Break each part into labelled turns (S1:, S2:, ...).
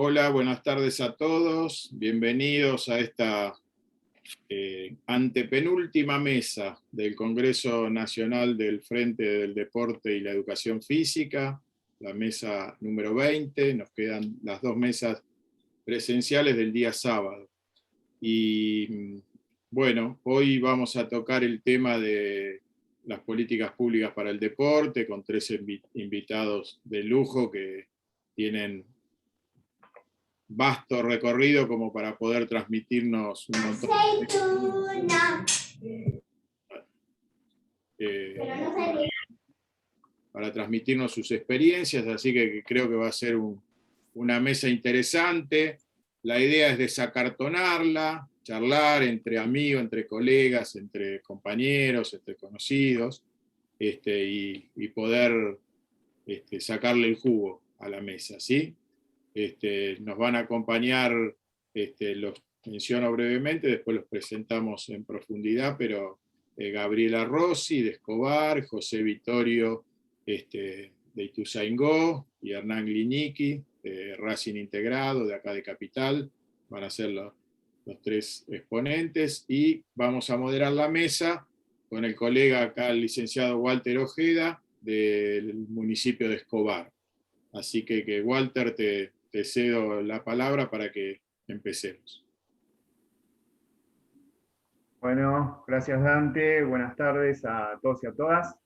S1: Hola, buenas tardes a todos. Bienvenidos a esta antepenúltima mesa del Congreso Nacional del Frente del Deporte y la Educación Física, la mesa número 20. Nos quedan las dos mesas presenciales del día sábado. Y bueno, hoy vamos a tocar el tema de las políticas públicas para el deporte, con tres invitados de lujo que tienen vasto recorrido como para poder transmitirnos un montón para transmitirnos sus experiencias, así que creo que va a ser una mesa interesante. La idea es desacartonarla, charlar entre amigos, entre colegas, entre compañeros, entre conocidos, y poder sacarle el jugo a la mesa, ¿sí? Nos van a acompañar, los menciono brevemente, después los presentamos en profundidad, pero Gabriela Rossi de Escobar, José Vittorio de Ituzaingó y Hernán Glinicki de Racing Integrado, de acá de Capital, van a ser los tres exponentes, y vamos a moderar la mesa con el colega acá, el licenciado Walter Ojeda, del municipio de Escobar. Así que Walter, te cedo la palabra para que empecemos.
S2: Bueno, gracias Dante, buenas tardes a todos y a todas.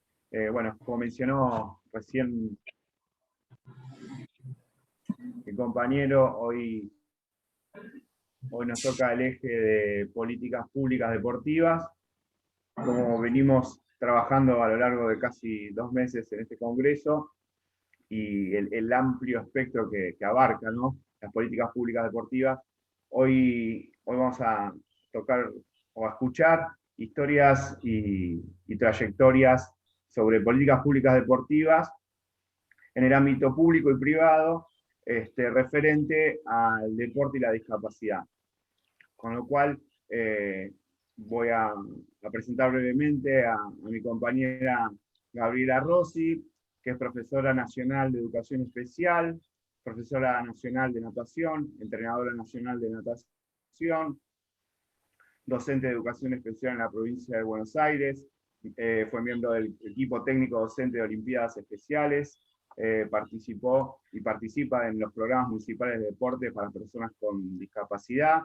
S2: Bueno, como mencionó recién mi compañero, hoy nos toca el eje de políticas públicas deportivas. Como venimos trabajando a lo largo de casi 2 meses en este congreso, y el amplio espectro que abarca, ¿no?, las políticas públicas deportivas, hoy vamos a tocar o a escuchar historias y trayectorias sobre políticas públicas deportivas en el ámbito público y privado, referente al deporte y la discapacidad. Con lo cual, voy a presentar brevemente a mi compañera Gabriela Rossi, que es profesora nacional de educación especial, profesora nacional de natación, entrenadora nacional de natación, docente de educación especial en la provincia de Buenos Aires, fue miembro del equipo técnico docente de Olimpiadas Especiales, participó y participa en los programas municipales de deporte para personas con discapacidad,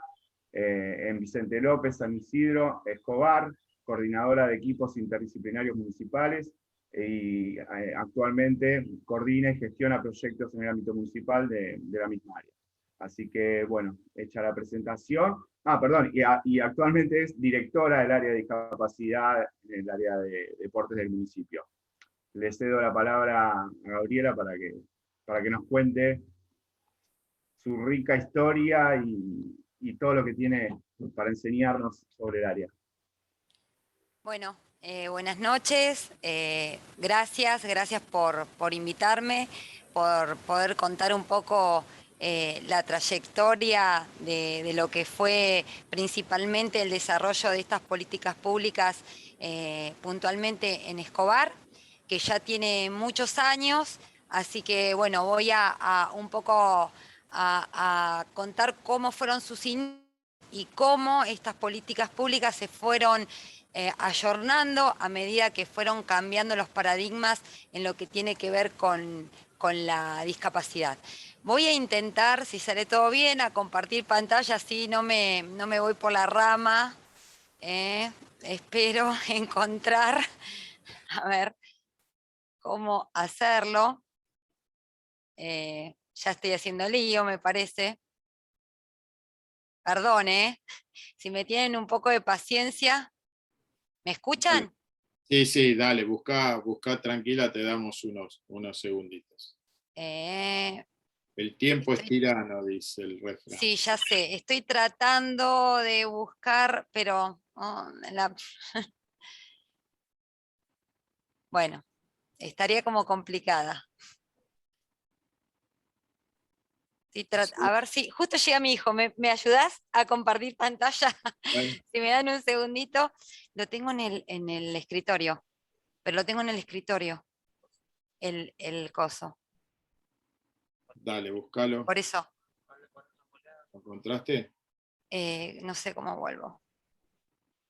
S2: en Vicente López, San Isidro, Escobar, coordinadora de equipos interdisciplinarios municipales, y actualmente coordina y gestiona proyectos en el ámbito municipal de la misma área. Así que, bueno, hecha la presentación. Perdón, y actualmente es directora del área de discapacidad en el área de deportes del municipio. Le cedo la palabra a Gabriela para que nos cuente su rica historia y todo lo que tiene para enseñarnos sobre el área.
S3: Bueno, buenas noches, gracias por invitarme, por poder contar un poco la trayectoria de lo que fue principalmente el desarrollo de estas políticas públicas puntualmente en Escobar, que ya tiene muchos años, así que bueno, voy a un poco a contar cómo fueron sus inicios y cómo estas políticas públicas se fueron ayornando a medida que fueron cambiando los paradigmas en lo que tiene que ver con la discapacidad. Voy a intentar, si sale todo bien, a compartir pantalla, así no me voy por la rama. Espero encontrar, a ver, cómo hacerlo. Ya estoy haciendo lío, me parece. Perdón, si me tienen un poco de paciencia. ¿Me escuchan?
S1: Sí, dale, busca tranquila, te damos unos segunditos. El tiempo es tirano, dice el refrán.
S3: Sí, ya sé, estoy tratando de buscar, pero bueno, estaría como complicada. A ver si, justo llega mi hijo, ¿me ayudás a compartir pantalla?
S1: Bueno.
S3: Si me dan un segundito, lo tengo en el escritorio, pero lo tengo en el escritorio, el coso.
S1: Dale, búscalo.
S3: Por eso.
S1: ¿Lo encontraste?
S3: No sé cómo vuelvo.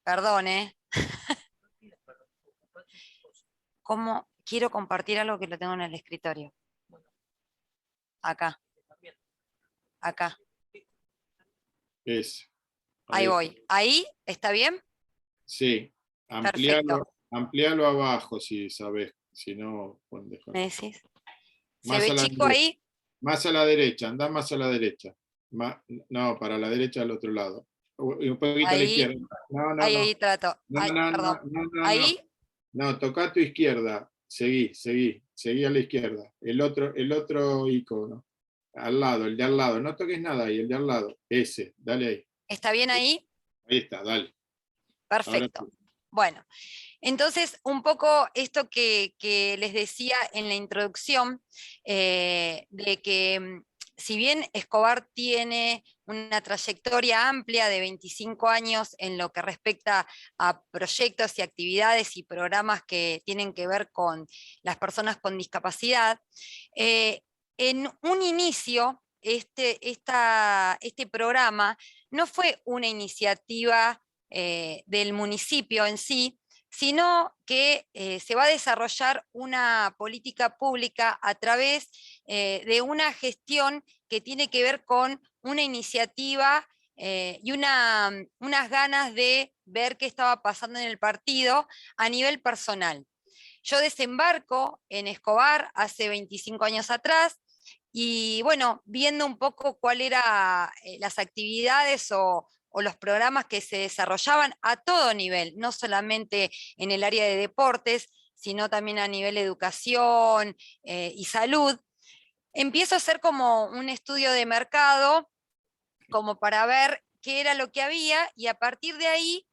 S3: Perdón, ¿eh? ¿Cómo quiero compartir algo que lo tengo en el escritorio? Acá, acá.
S1: Es.
S3: Ahí
S1: Ahí está.
S3: voy. ¿Ahí está bien?
S1: Sí.
S3: Perfecto.
S1: Amplialo abajo si sabes. Si no,
S3: ¿Me decís? ¿Se
S1: más
S3: ve
S1: a la
S3: chico
S1: derecha.
S3: ahí?
S1: Más a la derecha. Anda más a la derecha. No, para la derecha al otro lado. Y un poquito a la izquierda.
S3: Ahí,
S1: No, no,
S3: ahí,
S1: no.
S3: ahí trato.
S1: No,
S3: Ay,
S1: no, no,
S3: perdón.
S1: no, no, no.
S3: Ahí,
S1: No, toca a tu izquierda. Seguí a la izquierda. El otro icono. Al lado, el de al lado. No toques nada ahí, el de al lado. Ese, dale ahí.
S3: ¿está bien ahí?
S1: Ahí está, dale. Ahora sí.
S3: Perfecto. Bueno, entonces un poco esto que les decía en la introducción, de que si bien Escobar tiene una trayectoria amplia de 25 años en lo que respecta a proyectos y actividades y programas que tienen que ver con las personas con discapacidad, en un inicio este programa no fue una iniciativa del municipio en sí, sino que se va a desarrollar una política pública a través de una gestión que tiene que ver con una iniciativa y unas ganas de ver qué estaba pasando en el partido a nivel personal. Yo desembarco en Escobar hace 25 años atrás y bueno, viendo un poco cuáles eran las actividades o los programas que se desarrollaban a todo nivel, no solamente en el área de deportes, sino también a nivel de educación y salud, empiezo a hacer como un estudio de mercado, como para ver qué era lo que había y a partir de ahí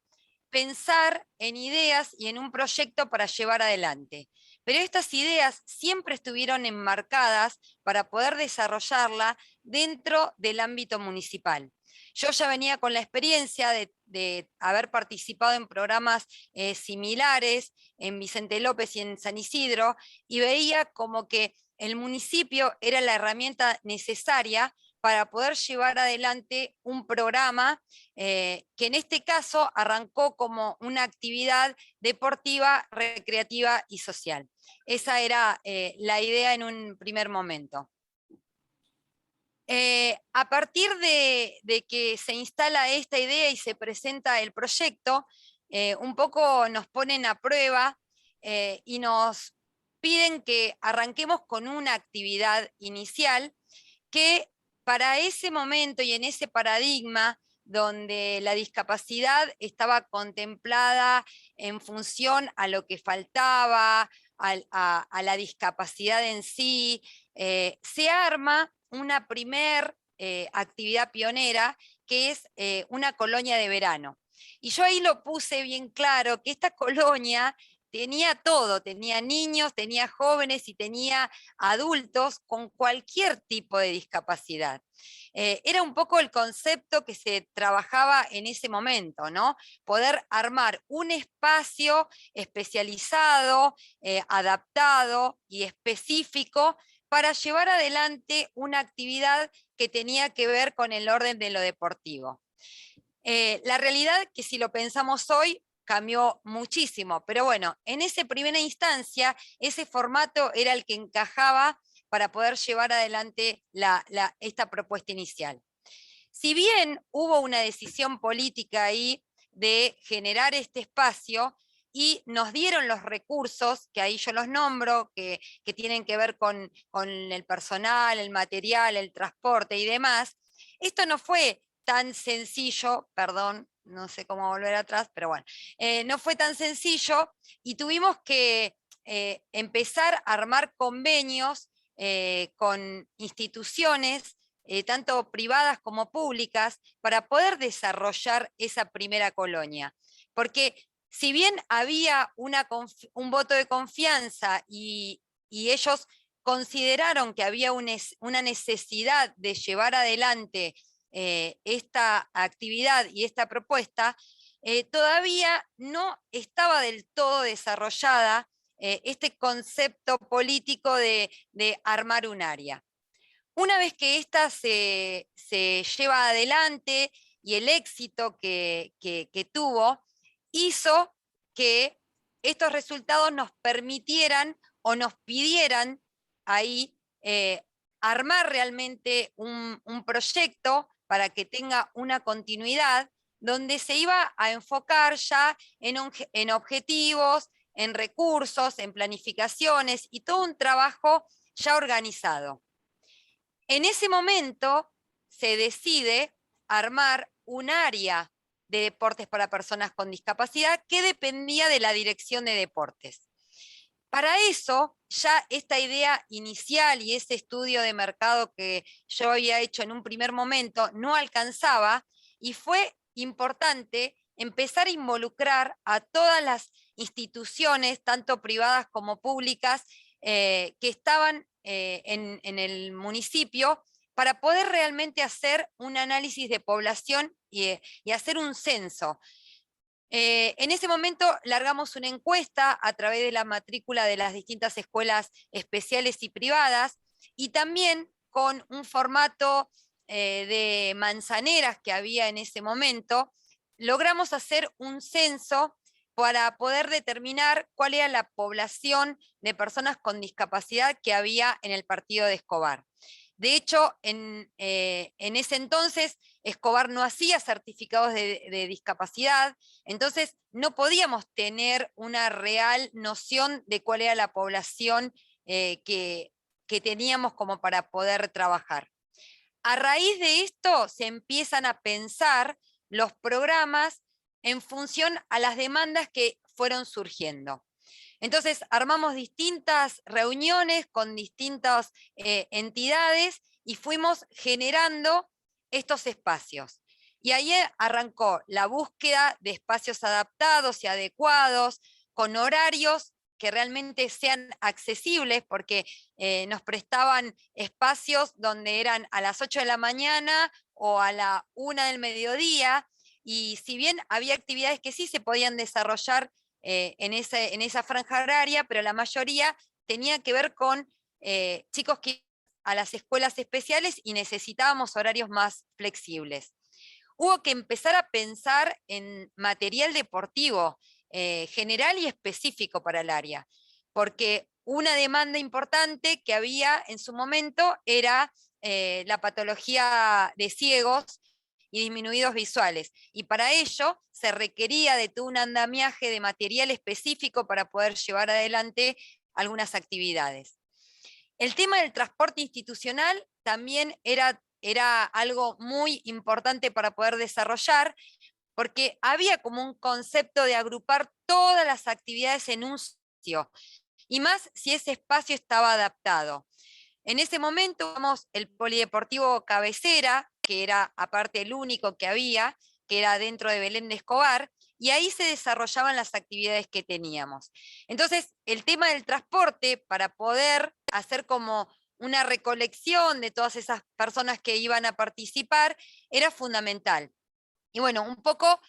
S3: pensar en ideas y en un proyecto para llevar adelante. Pero estas ideas siempre estuvieron enmarcadas para poder desarrollarla dentro del ámbito municipal. Yo ya venía con la experiencia de haber participado en programas similares en Vicente López y en San Isidro, y veía como que el municipio era la herramienta necesaria para poder llevar adelante un programa que en este caso arrancó como una actividad deportiva, recreativa y social. Esa era la idea en un primer momento. A partir de que se instala esta idea y se presenta el proyecto, un poco nos ponen a prueba y nos piden que arranquemos con una actividad inicial que para ese momento y en ese paradigma donde la discapacidad estaba contemplada en función a lo que faltaba, a la discapacidad en sí, se arma una primer actividad pionera que es una colonia de verano. Y yo ahí lo puse bien claro, que esta colonia tenía todo, tenía niños, tenía jóvenes y tenía adultos con cualquier tipo de discapacidad. Era un poco el concepto que se trabajaba en ese momento, ¿no? Poder armar un espacio especializado, adaptado y específico para llevar adelante una actividad que tenía que ver con el orden de lo deportivo. La realidad que si lo pensamos hoy, cambió muchísimo, pero bueno, en esa primera instancia, ese formato era el que encajaba para poder llevar adelante esta propuesta inicial. Si bien hubo una decisión política ahí de generar este espacio y nos dieron los recursos, que ahí yo los nombro, que tienen que ver con el personal, el material, el transporte y demás, esto no fue tan sencillo, perdón, no sé cómo volver atrás, pero bueno, no fue tan sencillo y tuvimos que empezar a armar convenios con instituciones, tanto privadas como públicas, para poder desarrollar esa primera colonia. Porque si bien había un voto de confianza y ellos consideraron que había una necesidad de llevar adelante esta actividad y esta propuesta, todavía no estaba del todo desarrollada este concepto político de armar un área. Una vez que esta se lleva adelante y el éxito que tuvo, hizo que estos resultados nos permitieran o nos pidieran ahí armar realmente un proyecto para que tenga una continuidad, donde se iba a enfocar ya en objetivos, en recursos, en planificaciones y todo un trabajo ya organizado. En ese momento se decide armar un área de deportes para personas con discapacidad que dependía de la Dirección de Deportes. Para eso, ya esta idea inicial y ese estudio de mercado que yo había hecho en un primer momento no alcanzaba, y fue importante empezar a involucrar a todas las instituciones, tanto privadas como públicas, que estaban en el municipio, para poder realmente hacer un análisis de población y hacer un censo. En ese momento largamos una encuesta a través de la matrícula de las distintas escuelas especiales y privadas, y también con un formato de manzaneras que había en ese momento, logramos hacer un censo para poder determinar cuál era la población de personas con discapacidad que había en el partido de Escobar. De hecho, en ese entonces, Escobar no hacía certificados de discapacidad, entonces no podíamos tener una real noción de cuál era la población que teníamos como para poder trabajar. A raíz de esto se empiezan a pensar los programas en función a las demandas que fueron surgiendo. Entonces armamos distintas reuniones con distintas entidades y fuimos generando estos espacios. Y ahí arrancó la búsqueda de espacios adaptados y adecuados, con horarios que realmente sean accesibles, porque nos prestaban espacios donde eran a las 8 de la mañana o a la 1 del mediodía, y si bien había actividades que sí se podían desarrollar en esa franja horaria, pero la mayoría tenía que ver con chicos que iban a las escuelas especiales y necesitábamos horarios más flexibles. Hubo que empezar a pensar en material deportivo general y específico para el área, porque una demanda importante que había en su momento era la patología de ciegos y disminuidos visuales, y para ello se requería de todo un andamiaje de material específico para poder llevar adelante algunas actividades. El tema del transporte institucional también era algo muy importante para poder desarrollar, porque había como un concepto de agrupar todas las actividades en un sitio, y más si ese espacio estaba adaptado. En ese momento vamos el polideportivo Cabecera, que era aparte el único que había, que era dentro de Belén de Escobar, y ahí se desarrollaban las actividades que teníamos. Entonces, el tema del transporte, para poder hacer como una recolección de todas esas personas que iban a participar, era fundamental. Y bueno, un poco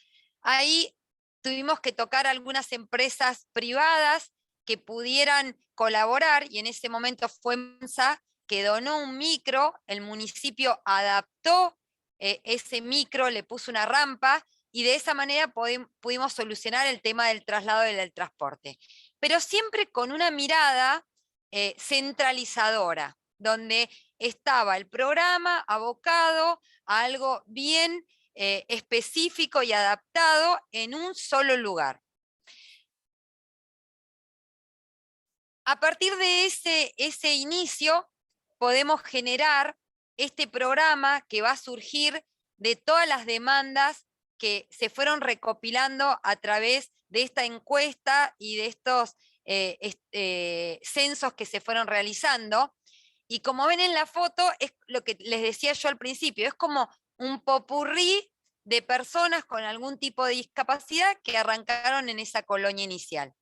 S3: ahí tuvimos que tocar algunas empresas privadas que pudieran colaborar, y en ese momento fue MANSA, que donó un micro, el municipio adaptó ese micro, le puso una rampa, y de esa manera pudimos solucionar el tema del traslado y del transporte. Pero siempre con una mirada centralizadora, donde estaba el programa abocado a algo bien específico y adaptado en un solo lugar. A partir de ese inicio podemos generar este programa que va a surgir de todas las demandas que se fueron recopilando a través de esta encuesta y de estos censos que se fueron realizando. Y como ven en la foto, es lo que les decía yo al principio, es como un popurrí de personas con algún tipo de discapacidad que arrancaron en esa colonia inicial.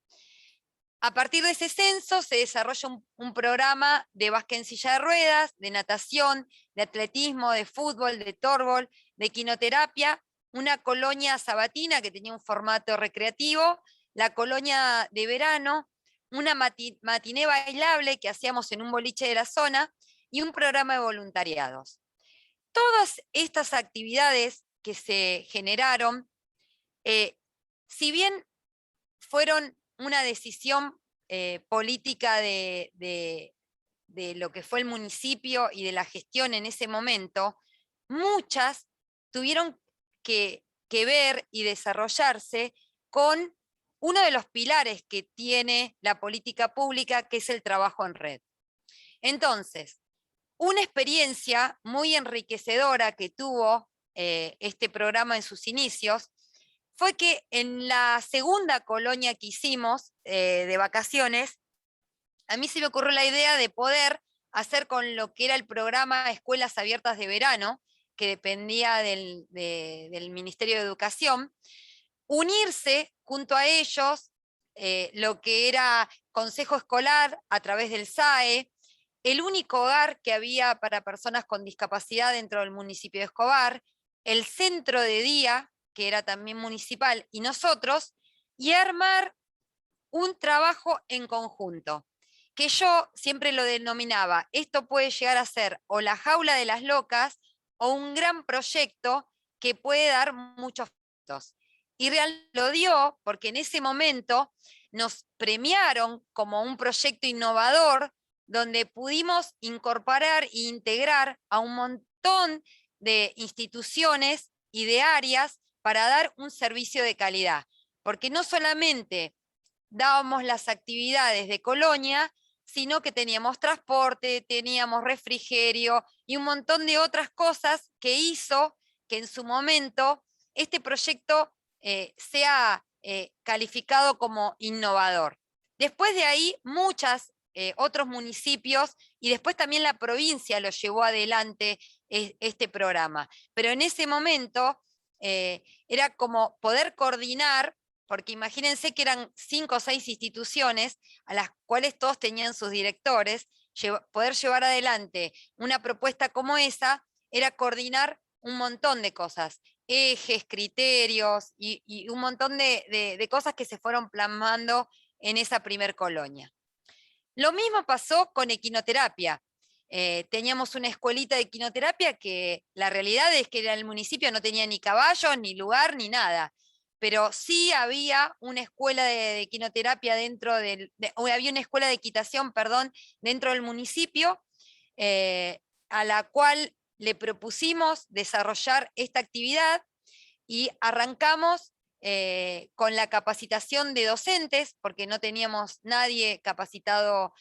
S3: A partir de ese censo se desarrolla un programa de básquet en silla de ruedas, de natación, de atletismo, de fútbol, de tórbol, de quinoterapia, una colonia sabatina que tenía un formato recreativo, la colonia de verano, una matiné bailable que hacíamos en un boliche de la zona, y un programa de voluntariados. Todas estas actividades que se generaron, si bien fueron una decisión política de lo que fue el municipio y de la gestión en ese momento, muchas tuvieron que ver y desarrollarse con uno de los pilares que tiene la política pública, que es el trabajo en red. Entonces, una experiencia muy enriquecedora que tuvo este programa en sus inicios fue que en la segunda colonia que hicimos de vacaciones, a mí se me ocurrió la idea de poder hacer con lo que era el programa Escuelas Abiertas de Verano, que dependía del Ministerio de Educación, unirse junto a ellos lo que era Consejo Escolar a través del SAE, el único hogar que había para personas con discapacidad dentro del municipio de Escobar, el centro de día, que era también municipal, y nosotros, y armar un trabajo en conjunto, que yo siempre lo denominaba, esto puede llegar a ser o la jaula de las locas o un gran proyecto que puede dar muchos frutos. Y realmente lo dio porque en ese momento nos premiaron como un proyecto innovador donde pudimos incorporar e integrar a un montón de instituciones y de áreas para dar un servicio de calidad. Porque no solamente dábamos las actividades de colonia, sino que teníamos transporte, teníamos refrigerio y un montón de otras cosas que hizo que en su momento este proyecto sea calificado como innovador. Después de ahí, otros municipios y después también la provincia lo llevó adelante este programa. Pero en ese momento era como poder coordinar, porque imagínense que eran 5 o 6 instituciones a las cuales todos tenían sus directores, poder llevar adelante una propuesta como esa era coordinar un montón de cosas, ejes, criterios y un montón de cosas que se fueron plasmando en esa primer colonia. Lo mismo pasó con equinoterapia. Teníamos una escuelita de equinoterapia que la realidad es que el municipio no tenía ni caballos, ni lugar, ni nada. Pero sí había una escuela de equinoterapia había una escuela de equitación, perdón, dentro del municipio, a la cual le propusimos desarrollar esta actividad y arrancamos con la capacitación de docentes, porque no teníamos nadie capacitado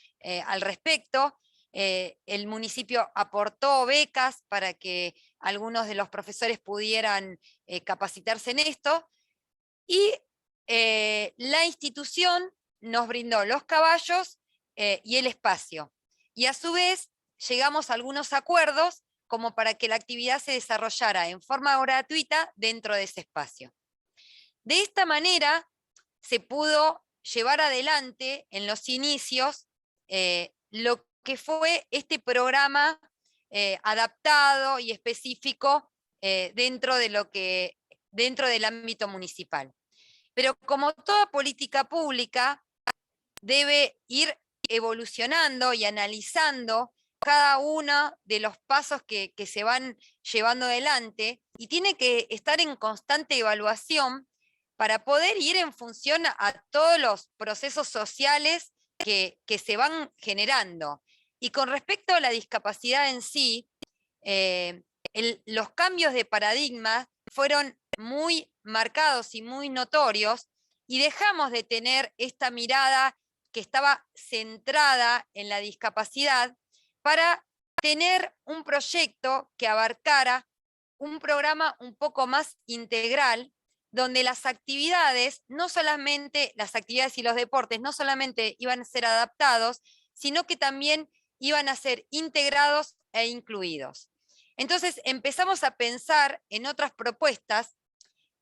S3: al respecto. El municipio aportó becas para que algunos de los profesores pudieran capacitarse en esto, y la institución nos brindó los caballos y el espacio. Y a su vez llegamos a algunos acuerdos como para que la actividad se desarrollara en forma gratuita dentro de ese espacio. De esta manera se pudo llevar adelante en los inicios lo que fue este programa adaptado y específico dentro del ámbito municipal. Pero como toda política pública, debe ir evolucionando y analizando cada uno de los pasos que se van llevando adelante y tiene que estar en constante evaluación para poder ir en función a todos los procesos sociales que se van generando. Y con respecto a la discapacidad en sí, los cambios de paradigma fueron muy marcados y muy notorios, y dejamos de tener esta mirada que estaba centrada en la discapacidad para tener un proyecto que abarcara un programa un poco más integral, donde las actividades, no solamente las actividades y los deportes, no solamente iban a ser adaptados, sino que también iban a ser integrados e incluidos. Entonces empezamos a pensar en otras propuestas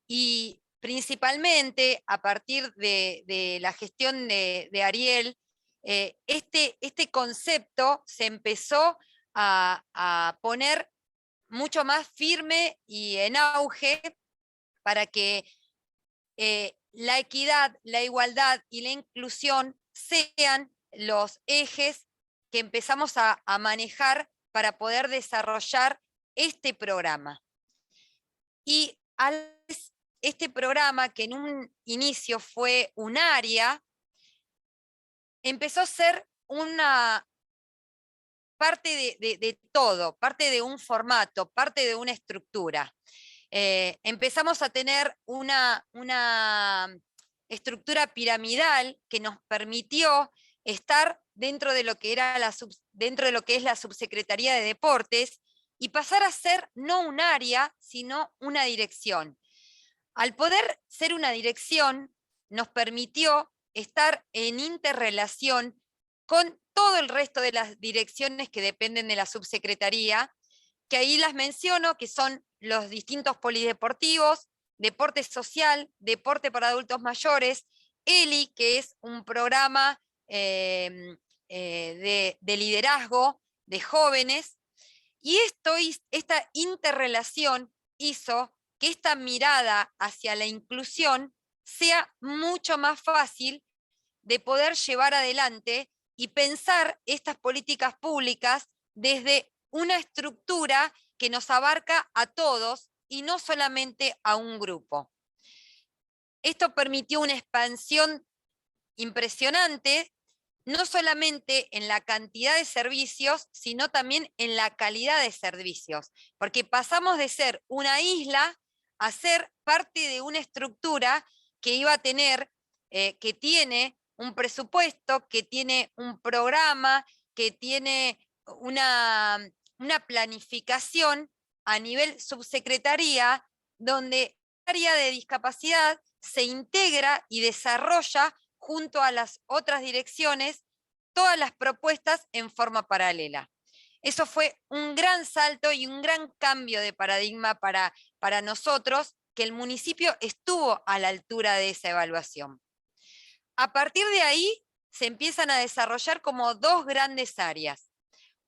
S3: y principalmente a partir de la gestión de Ariel, este concepto se empezó a poner mucho más firme y en auge para que la equidad, la igualdad y la inclusión sean los ejes que empezamos a manejar para poder desarrollar este programa. Y este programa, que en un inicio fue un área, empezó a ser una parte de todo, parte de un formato, parte de una estructura. Empezamos a tener una estructura piramidal que nos permitió estar dentro de lo que es la Subsecretaría de Deportes y pasar a ser no un área, sino una dirección. Al poder ser una dirección, nos permitió estar en interrelación con todo el resto de las direcciones que dependen de la subsecretaría, que ahí las menciono, que son los distintos polideportivos, deporte social, deporte para adultos mayores, ELI, que es un programa de liderazgo de jóvenes, y esta interrelación hizo que esta mirada hacia la inclusión sea mucho más fácil de poder llevar adelante y pensar estas políticas públicas desde una estructura que nos abarca a todos y no solamente a un grupo. Esto permitió una expansión impresionante, no solamente en la cantidad de servicios, sino también en la calidad de servicios, porque pasamos de ser una isla a ser parte de una estructura que iba a tener, que tiene un presupuesto, que tiene un programa, que tiene una planificación a nivel subsecretaría, donde el área de discapacidad se integra y desarrolla junto a las otras direcciones todas las propuestas en forma paralela. Eso fue un gran salto y un gran cambio de paradigma para nosotros, que el municipio estuvo a la altura de esa evaluación. A partir de ahí se empiezan a desarrollar como dos grandes áreas.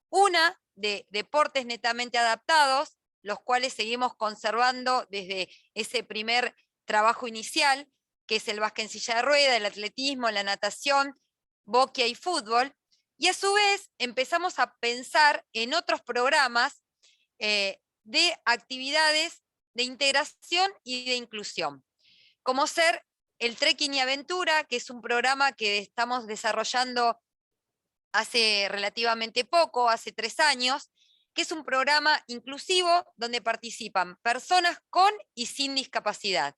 S3: Una de deportes netamente adaptados, los cuales seguimos conservando desde ese primer trabajo inicial, que es el básquet en silla de rueda, el atletismo, la natación, boquia y fútbol, y a su vez empezamos a pensar en otros programas de actividades de integración y de inclusión, como ser el Trekking y Aventura, que es un programa que estamos desarrollando hace relativamente poco, hace 3 años, que es un programa inclusivo donde participan personas con y sin discapacidad.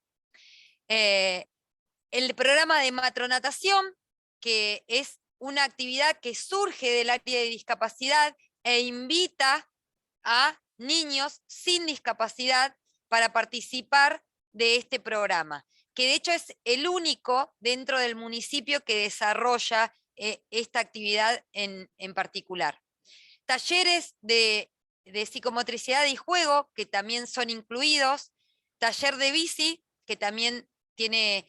S3: El programa de matronatación, que es una actividad que surge del área de discapacidad e invita a niños sin discapacidad para participar de este programa, que de hecho es el único dentro del municipio que desarrolla esta actividad en particular. Talleres de psicomotricidad y juego, que también son incluidos, taller de bici, que también tiene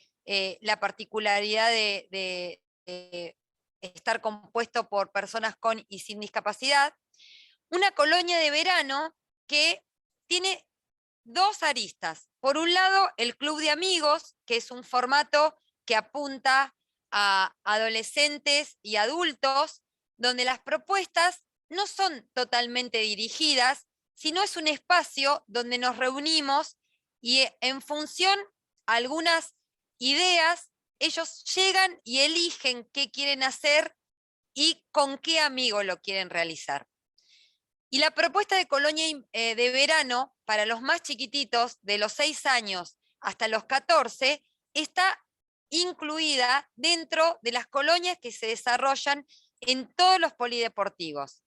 S3: la particularidad de estar compuesto por personas con y sin discapacidad, una colonia de verano que tiene 2 aristas. Por un lado, el club de amigos, que es un formato que apunta a adolescentes y adultos, donde las propuestas no son totalmente dirigidas, sino es un espacio donde nos reunimos y en función a algunas ideas, ellos llegan y eligen qué quieren hacer y con qué amigo lo quieren realizar. Y la propuesta de colonia de verano para los más chiquititos, de los 6 años hasta los 14, está incluida dentro de las colonias que se desarrollan en todos los polideportivos.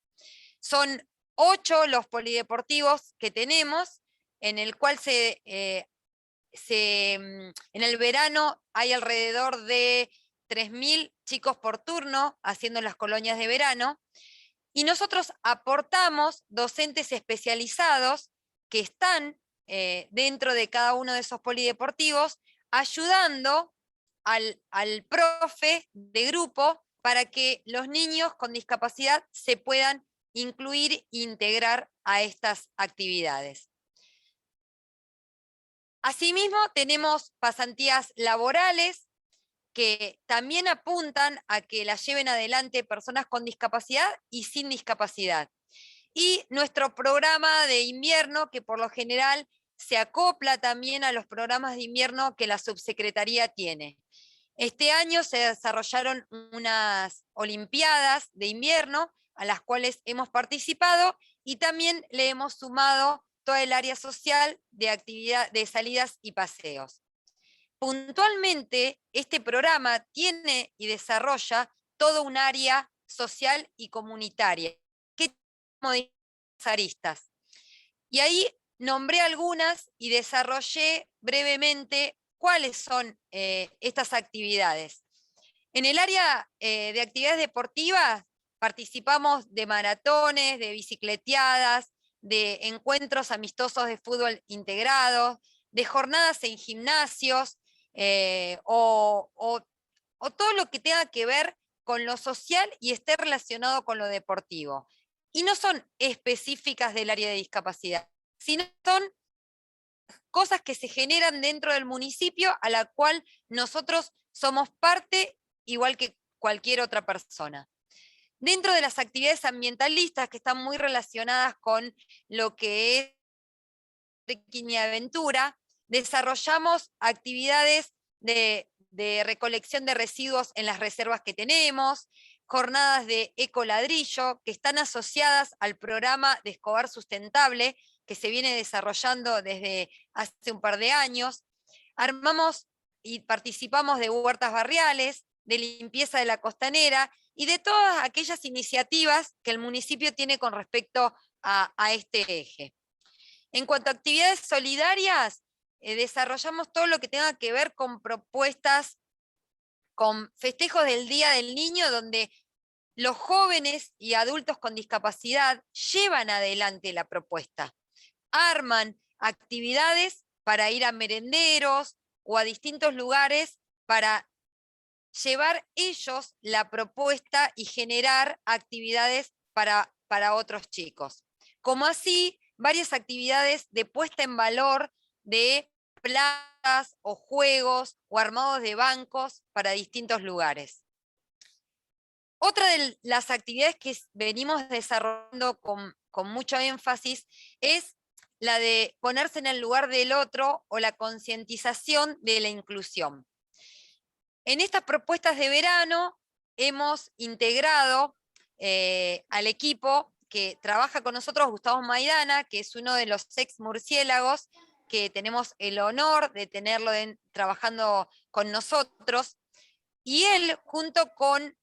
S3: Son 8 los polideportivos que tenemos, en el cual en el verano hay alrededor de 3.000 chicos por turno haciendo las colonias de verano, y nosotros aportamos docentes especializados que están dentro de cada uno de esos polideportivos, ayudando al profe de grupo para que los niños con discapacidad se puedan incluir e integrar a estas actividades. Asimismo, tenemos pasantías laborales que también apuntan a que las lleven adelante personas con discapacidad y sin discapacidad. y nuestro programa de invierno, que por lo general se acopla también a los programas de invierno que la subsecretaría tiene. Este año se desarrollaron unas olimpiadas de invierno a las cuales hemos participado y también le hemos sumado toda el área social de actividad, de salidas y paseos. Puntualmente, este programa tiene y desarrolla todo un área social y comunitaria, que tiene aristas. Y ahí nombré algunas y desarrollé brevemente cuáles son estas actividades. En el área de actividades deportivas participamos de maratones, de bicicleteadas, de encuentros amistosos de fútbol integrados, de jornadas en gimnasios, o todo lo que tenga que ver con lo social y esté relacionado con lo deportivo. Y no son específicas del área de discapacidad, sino son cosas que se generan dentro del municipio a la cual nosotros somos parte igual que cualquier otra persona. Dentro de las actividades ambientalistas que están muy relacionadas con lo que es trekking y aventura, desarrollamos actividades de recolección de residuos en las reservas que tenemos, jornadas de ecoladrillo que están asociadas al programa de Escobar Sustentable que se viene desarrollando desde hace un par de años. Armamos y participamos de huertas barriales, de limpieza de la costanera y de todas aquellas iniciativas que el municipio tiene con respecto a este eje. En cuanto a actividades solidarias, desarrollamos todo lo que tenga que ver con propuestas, con festejos del Día del Niño, donde los jóvenes y adultos con discapacidad llevan adelante la propuesta. Arman actividades para ir a merenderos o a distintos lugares para llevar ellos la propuesta y generar actividades para otros chicos. Como así, varias actividades de puesta en valor de plazas o juegos o armados de bancos para distintos lugares. Otra de las actividades que venimos desarrollando con mucho énfasis es la de ponerse en el lugar del otro o la concientización de la inclusión. En estas propuestas de verano hemos integrado al equipo que trabaja con nosotros, Gustavo Maidana, que es uno de los ex murciélagos, que tenemos el honor de tenerlo trabajando con nosotros, y él junto con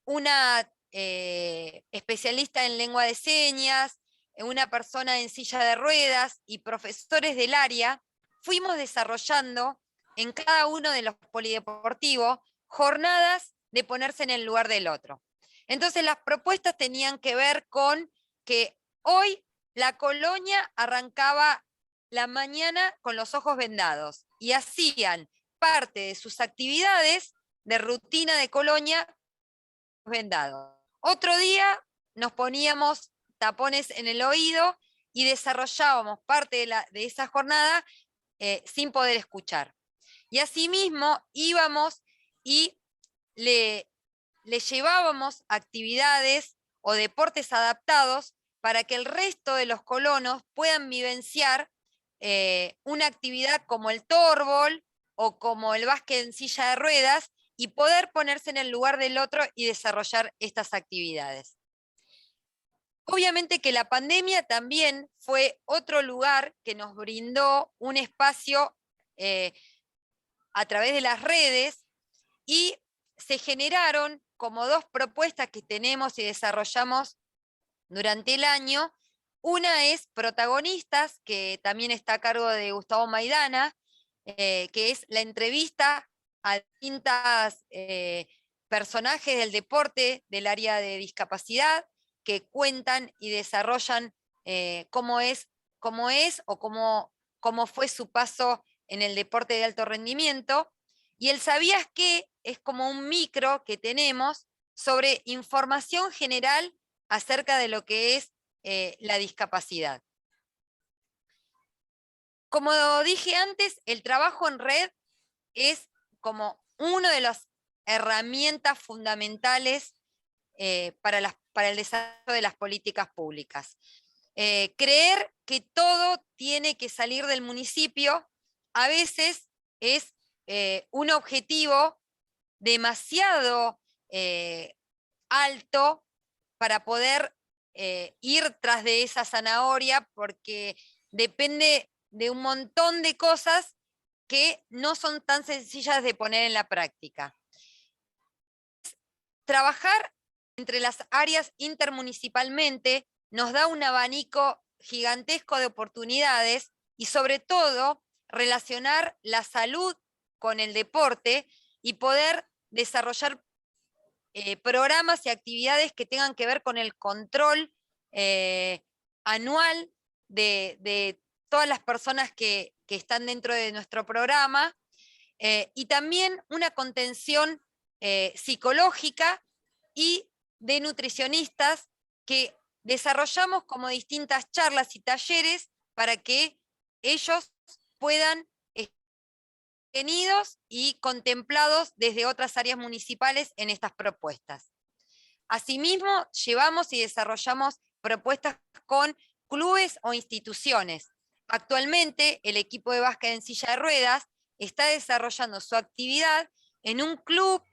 S3: una especialista en lengua de señas, una persona en silla de ruedas y profesores del área, fuimos desarrollando en cada uno de los polideportivos jornadas de ponerse en el lugar del otro. Entonces las propuestas tenían que ver con que hoy la colonia arrancaba la mañana con los ojos vendados y hacían parte de sus actividades de rutina de colonia vendados. Otro día nos poníamos tapones en el oído y desarrollábamos parte de esa jornada sin poder escuchar. Y asimismo íbamos y le llevábamos actividades o deportes adaptados para que el resto de los colonos puedan vivenciar una actividad como el tórbol o como el básquet en silla de ruedas y poder ponerse en el lugar del otro y desarrollar estas actividades. Obviamente que la pandemia también fue otro lugar que nos brindó un espacio a través de las redes y se generaron como dos propuestas que tenemos y desarrollamos durante el año. Una es Protagonistas, que también está a cargo de Gustavo Maidana, que es la entrevista a distintos personajes del deporte del área de discapacidad que cuentan y desarrollan cómo es o cómo fue su paso en el deporte de alto rendimiento. Y el ¿Sabías qué? Es como un micro que tenemos sobre información general acerca de lo que es la discapacidad. Como dije antes, el trabajo en red es como una de las herramientas fundamentales para para el desarrollo de las políticas públicas. Creer que todo tiene que salir del municipio a veces es un objetivo demasiado alto para poder ir tras de esa zanahoria, porque depende de un montón de cosas que no son tan sencillas de poner en la práctica. Trabajar entre las áreas intermunicipalmente nos da un abanico gigantesco de oportunidades y sobre todo relacionar la salud con el deporte y poder desarrollar programas y actividades que tengan que ver con el control anual de todas las personas que están dentro de nuestro programa, y también una contención psicológica y de nutricionistas que desarrollamos como distintas charlas y talleres para que ellos puedan tenidos y contemplados desde otras áreas municipales en estas propuestas. Asimismo, llevamos y desarrollamos propuestas con clubes o instituciones. Actualmente, el equipo de básquet en silla de ruedas está desarrollando su actividad en un club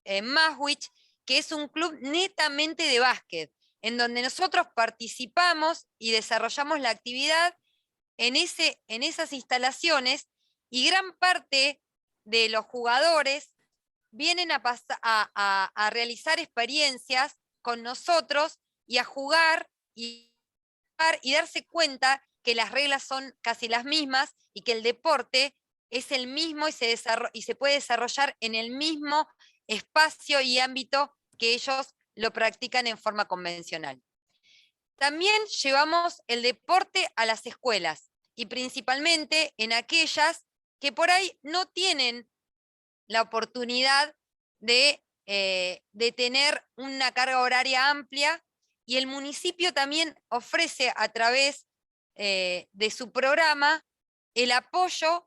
S3: en Maswich, que es un club netamente de básquet, en donde nosotros participamos y desarrollamos la actividad en esas instalaciones, y gran parte de los jugadores vienen a realizar experiencias con nosotros y a jugar y darse cuenta que las reglas son casi las mismas y que el deporte es el mismo y se puede desarrollar en el mismo espacio y ámbito que ellos lo practican en forma convencional. También llevamos el deporte a las escuelas y principalmente en aquellas que por ahí no tienen la oportunidad de tener una carga horaria amplia, y el municipio también ofrece a través de su programa el apoyo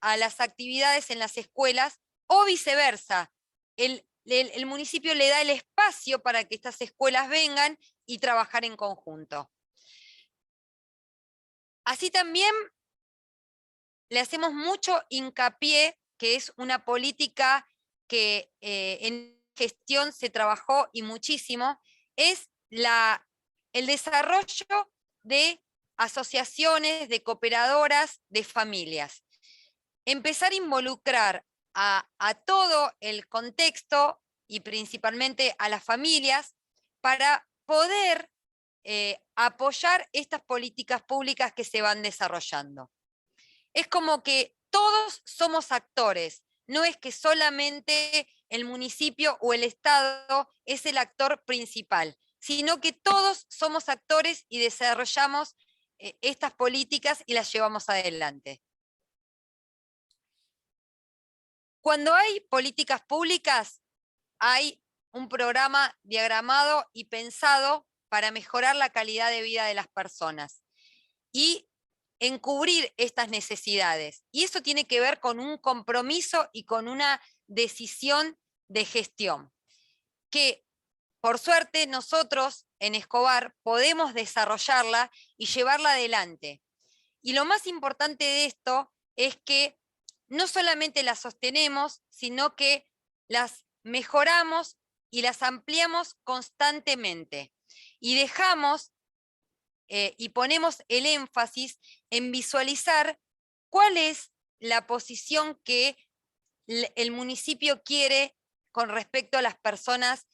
S3: a las actividades en las escuelas, o viceversa. El municipio le da el espacio para que estas escuelas vengan y trabajar en conjunto. Así también le hacemos mucho hincapié, que es una política que en gestión se trabajó y muchísimo, es el desarrollo de asociaciones, de cooperadoras, de familias. Empezar a involucrar a todo el contexto y principalmente a las familias para poder apoyar estas políticas públicas que se van desarrollando. Es como que todos somos actores, no es que solamente el municipio o el Estado es el actor principal, sino que todos somos actores y desarrollamos estas políticas y las llevamos adelante. Cuando hay políticas públicas, hay un programa diagramado y pensado para mejorar la calidad de vida de las personas y encubrir estas necesidades. Y eso tiene que ver con un compromiso y con una decisión de gestión, que por suerte nosotros en Escobar podemos desarrollarla y llevarla adelante. Y lo más importante de esto es que no solamente las sostenemos, sino que las mejoramos y las ampliamos constantemente. Y dejamos y ponemos el énfasis en visualizar cuál es la posición que el municipio quiere con respecto a las personas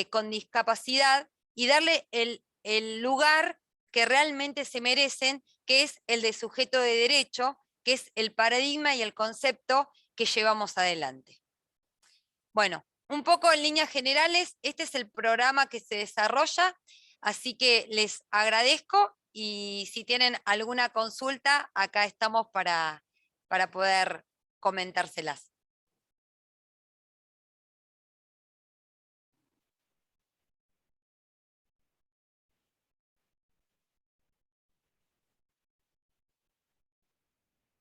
S3: con discapacidad, y darle el lugar que realmente se merecen, que es el de sujeto de derecho, que es el paradigma y el concepto que llevamos adelante. Bueno, un poco en líneas generales, este es el programa que se desarrolla, así que les agradezco, y si tienen alguna consulta, acá estamos para poder comentárselas.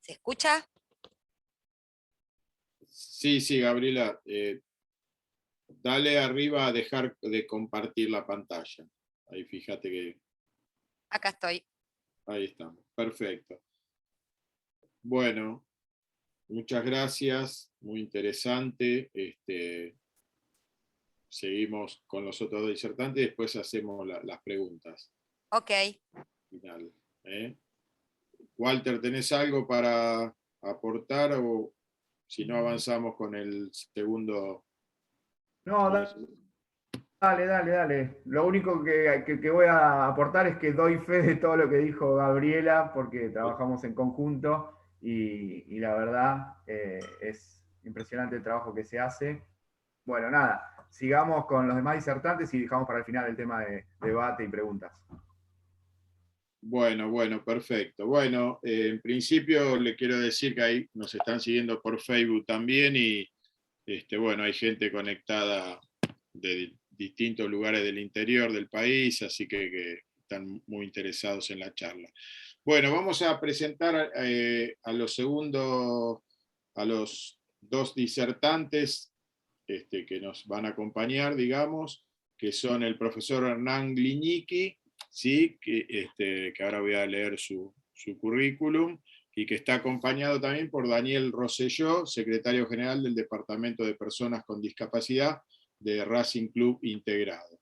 S3: ¿Se escucha?
S1: Sí, Gabriela. Dale arriba a dejar de compartir la pantalla. Ahí fíjate que...
S3: Acá estoy.
S1: Ahí estamos, perfecto. Bueno, muchas gracias, muy interesante. Seguimos con los otros dos disertantes y después hacemos las preguntas.
S3: Ok.
S1: Final, ¿eh? Walter, ¿tenés algo para aportar o si no avanzamos con el segundo?
S2: No, dale. Lo único que voy a aportar es que doy fe de todo lo que dijo Gabriela, porque trabajamos en conjunto y la verdad es impresionante el trabajo que se hace. Bueno, nada, sigamos con los demás disertantes y dejamos para el final el tema de debate y preguntas.
S1: Bueno, perfecto. Bueno, en principio le quiero decir que ahí nos están siguiendo por Facebook también y bueno, hay gente conectada de distintos lugares del interior del país, así que están muy interesados en la charla. Bueno, vamos a presentar a los dos disertantes que nos van a acompañar, digamos, que son el profesor Hernán Gliñicki, ¿sí? que ahora voy a leer su currículum, y que está acompañado también por Daniel Rosselló, secretario general del Departamento de Personas con Discapacidad de Racing Club Integrado.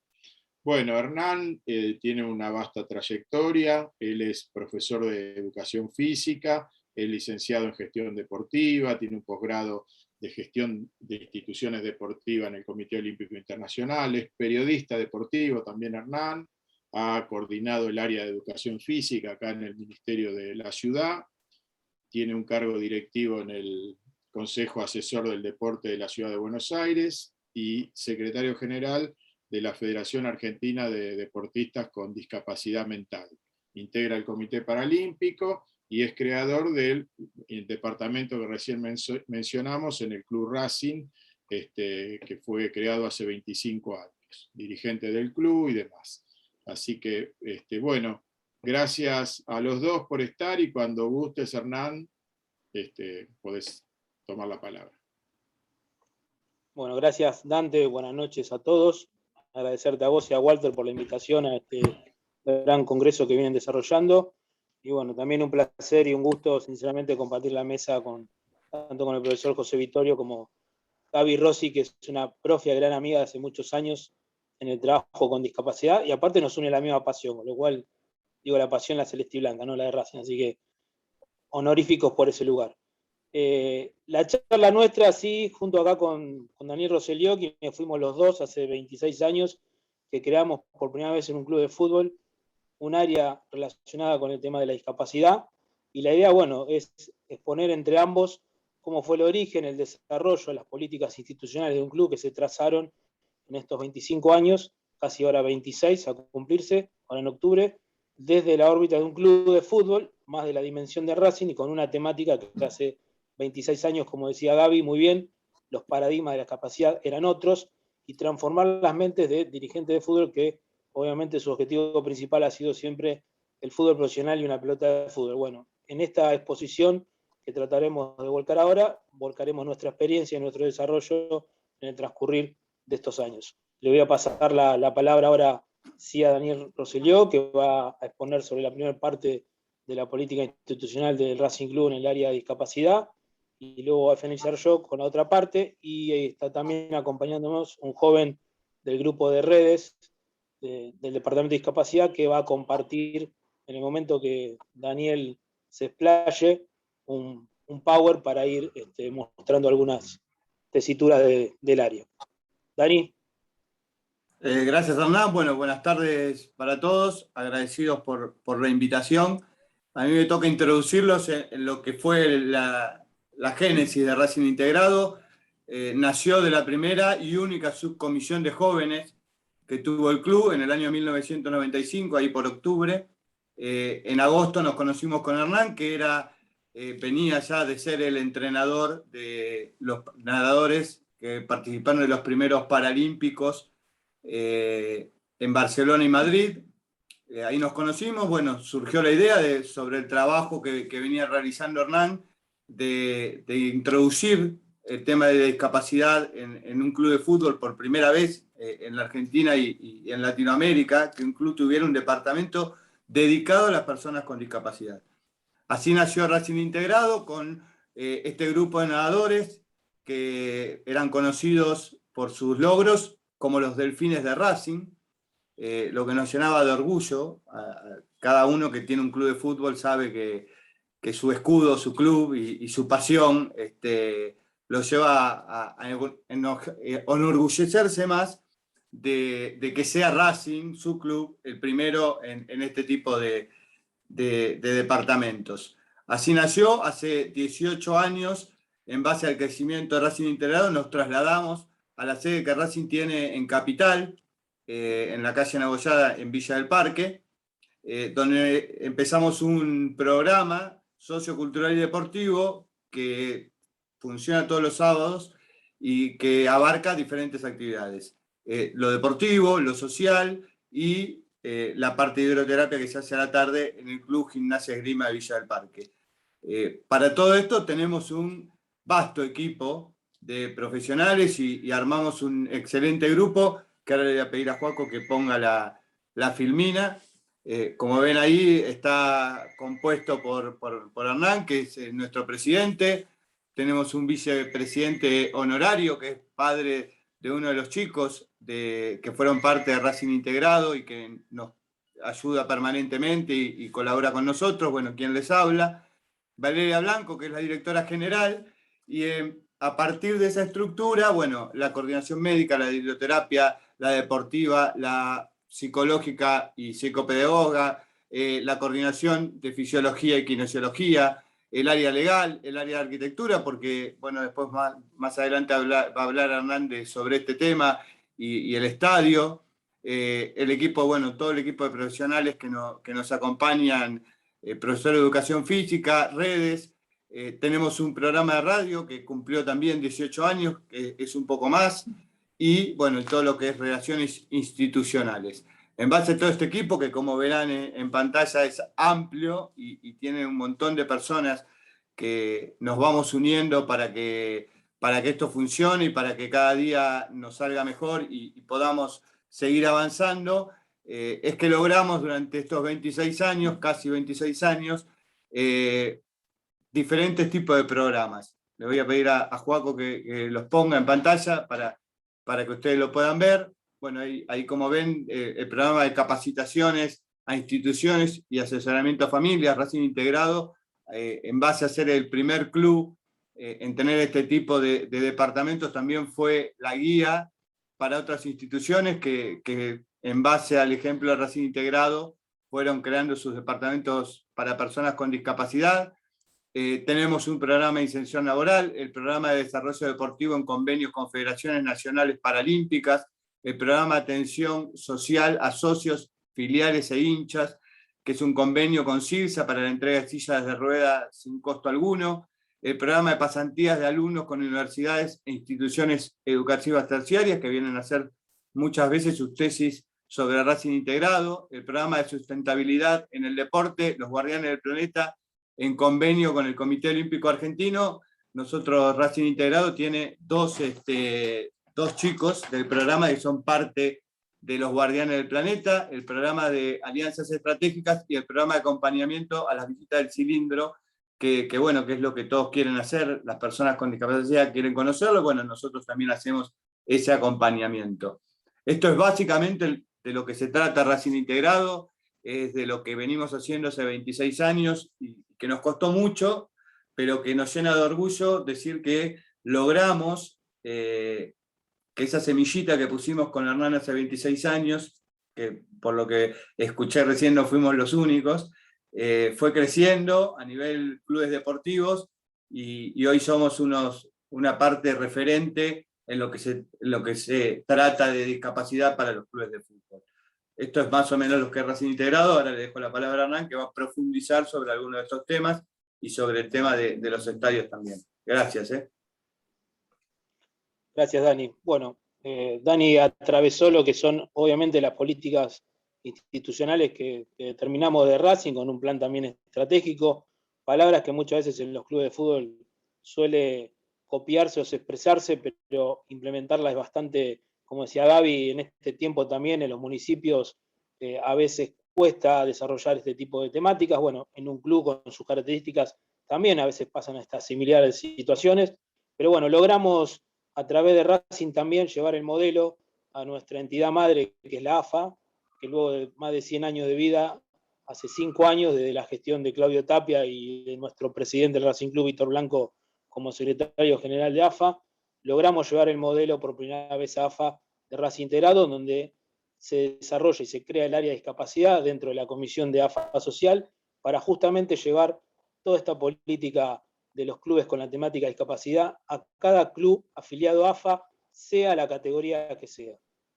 S1: Bueno, Hernán tiene una vasta trayectoria, él es profesor de educación física, es licenciado en gestión deportiva, tiene un posgrado de gestión de instituciones deportivas en el Comité Olímpico Internacional, es periodista deportivo también Hernán, ha coordinado el área de educación física acá en el Ministerio de la Ciudad, tiene un cargo directivo en el Consejo Asesor del Deporte de la Ciudad de Buenos Aires y secretario general de la Federación Argentina de Deportistas con Discapacidad Mental. Integra el Comité Paralímpico y es creador del departamento que recién mencionamos en el Club Racing, que fue creado hace 25 años, dirigente del club y demás. Así que, bueno, gracias a los dos por estar y cuando gustes, Hernán, podés tomar la palabra.
S4: Bueno, gracias Dante, buenas noches a todos. Agradecerte a vos y a Walter por la invitación a este gran congreso que vienen desarrollando. Y bueno, también un placer y un gusto, sinceramente, compartir la mesa tanto con el profesor José Vittorio como Gaby Rossi, que es una profe, gran amiga de hace muchos años en el trabajo con discapacidad, y aparte nos une la misma pasión, con lo cual, digo, la pasión la celeste y blanca, no la de Racing, así que honoríficos por ese lugar. La charla nuestra, sí, junto acá con Daniel Rosselló, que fuimos los dos hace 26 años, que creamos por primera vez en un club de fútbol un área relacionada con el tema de la discapacidad, y la idea, bueno, es exponer entre ambos cómo fue el origen, el desarrollo, las políticas institucionales de un club que se trazaron en estos 25 años, casi ahora 26 a cumplirse, ahora en octubre, desde la órbita de un club de fútbol, más de la dimensión de Racing y con una temática que hace 26 años, como decía Gaby, muy bien, los paradigmas de la discapacidad eran otros, y transformar las mentes de dirigentes de fútbol que obviamente su objetivo principal ha sido siempre el fútbol profesional y una pelota de fútbol. Bueno, en esta exposición que trataremos de volcar ahora, volcaremos nuestra experiencia y nuestro desarrollo en el transcurrir de estos años. Le voy a pasar la palabra ahora sí a Daniel Rosselló, que va a exponer sobre la primera parte de la política institucional del Racing Club en el área de discapacidad, y luego voy a finalizar yo con la otra parte, y está también acompañándonos un joven del grupo de redes del Departamento de Discapacidad, que va a compartir en el momento que Daniel se explaye un power para ir mostrando algunas tesituras del área. Dani.
S5: Gracias, Hernán. Bueno, buenas tardes para todos. Agradecidos por la invitación. A mí me toca introducirlos en lo que fue la génesis de Racing Integrado. Nació de la primera y única subcomisión de jóvenes que tuvo el club en el año 1995, ahí por octubre. En agosto nos conocimos con Hernán, que venía ya de ser el entrenador de los nadadores que participaron en los primeros Paralímpicos en Barcelona y Madrid. Ahí nos conocimos, bueno, surgió la idea sobre el trabajo que venía realizando Hernán de introducir el tema de discapacidad en un club de fútbol por primera vez en la Argentina y en Latinoamérica, que un club tuviera un departamento dedicado a las personas con discapacidad. Así nació Racing Integrado con este grupo de nadadores que eran conocidos por sus logros como los delfines de Racing, lo que nos llenaba de orgullo. Cada uno que tiene un club de fútbol sabe que su escudo, su club y su pasión lo lleva a enorgullecerse más de que sea Racing, su club, el primero en este tipo de departamentos. Así nació hace 18 años, en base al crecimiento de Racing Integrado, nos trasladamos a la sede que Racing tiene en Capital, en la calle Nagollada, en Villa del Parque, donde empezamos un programa sociocultural y deportivo que funciona todos los sábados y que abarca diferentes actividades. Lo deportivo, lo social y la parte de hidroterapia que se hace a la tarde en el Club Gimnasia Esgrima de Villa del Parque. Para todo esto tenemos un vasto equipo de profesionales y armamos un excelente grupo, que ahora le voy a pedir a Joaco que ponga la filmina. Como ven ahí, está compuesto por Hernán, que es nuestro presidente. Tenemos un vicepresidente honorario, que es padre de uno de los chicos que fueron parte de Racing Integrado y que nos ayuda permanentemente y colabora con nosotros. Bueno, quien les habla, Valeria Blanco, que es la directora general, y a partir de esa estructura, bueno, la coordinación médica, la de hidroterapia, la deportiva, la psicológica y psicopedagoga, la coordinación de fisiología y kinesiología, el área legal, el área de arquitectura, porque, bueno, después más adelante va a hablar Hernández sobre este tema, y el estadio, el equipo, bueno, todo el equipo de profesionales que nos acompañan, profesor de educación física, redes, tenemos un programa de radio que cumplió también 18 años, que es un poco más, y, bueno, todo lo que es relaciones institucionales. En base a todo este equipo, que como verán en pantalla es amplio y tiene un montón de personas que nos vamos uniendo para que esto funcione y para que cada día nos salga mejor y podamos seguir avanzando, es que logramos durante estos 26 años, casi 26 años, diferentes tipos de programas. Le voy a pedir a Joaco que los ponga en pantalla para que ustedes lo puedan ver. Bueno, ahí como ven, el programa de capacitaciones a instituciones y asesoramiento a familias, Racing Integrado, en base a ser el primer club en tener este tipo de departamentos, también fue la guía para otras instituciones que en base al ejemplo de Racing Integrado fueron creando sus departamentos para personas con discapacidad. Tenemos un programa de inserción laboral, el programa de desarrollo deportivo en convenios con federaciones nacionales paralímpicas, el programa de atención social a socios, filiales e hinchas, que es un convenio con CIRSA para la entrega de sillas de ruedas sin costo alguno, el programa de pasantías de alumnos con universidades e instituciones educativas terciarias, que vienen a hacer muchas veces sus tesis sobre Racing Integrado, el programa de sustentabilidad en el deporte, los Guardianes del Planeta, en convenio con el Comité Olímpico Argentino. Nosotros, Racing Integrado, tiene dos chicos del programa que son parte de los Guardianes del Planeta, el programa de alianzas estratégicas y el programa de acompañamiento a las visitas del cilindro, que bueno, que es lo que todos quieren hacer, las personas con discapacidad quieren conocerlo, bueno, nosotros también hacemos ese acompañamiento. Esto es básicamente de lo que se trata Racing Integrado, es de lo que venimos haciendo hace 26 años y que nos costó mucho, pero que nos llena de orgullo decir que logramos que esa semillita que pusimos con Hernán hace 26 años, que por lo que escuché recién no fuimos los únicos, fue creciendo a nivel clubes deportivos y hoy somos una parte referente en lo que se trata de discapacidad para los clubes de fútbol. Esto es más o menos lo que es Racing Integrado. Ahora le dejo la palabra a Hernán, que va a profundizar sobre algunos de estos temas y sobre el tema de los estadios también. Gracias.
S4: Gracias, Dani. Bueno, Dani atravesó lo que son obviamente las políticas institucionales que determinamos de Racing, con un plan también estratégico, palabras que muchas veces en los clubes de fútbol suele copiarse o expresarse, pero implementarla es bastante, como decía Gaby, en este tiempo también en los municipios a veces cuesta desarrollar este tipo de temáticas. Bueno, en un club con sus características también a veces pasan estas similares situaciones, pero bueno, logramos a través de Racing también llevar el modelo a nuestra entidad madre, que es la AFA, que luego de más de 100 años de vida, hace 5 años, desde la gestión de Claudio Tapia y de nuestro presidente del Racing Club, Víctor Blanco, como secretario general de AFA, logramos llevar el modelo por primera vez a AFA de Racing Integrado, donde se desarrolla y se crea el área de discapacidad dentro de la comisión de AFA Social, para justamente llevar toda esta política de los clubes con la temática de discapacidad a cada club afiliado a AFA, sea la categoría que sea.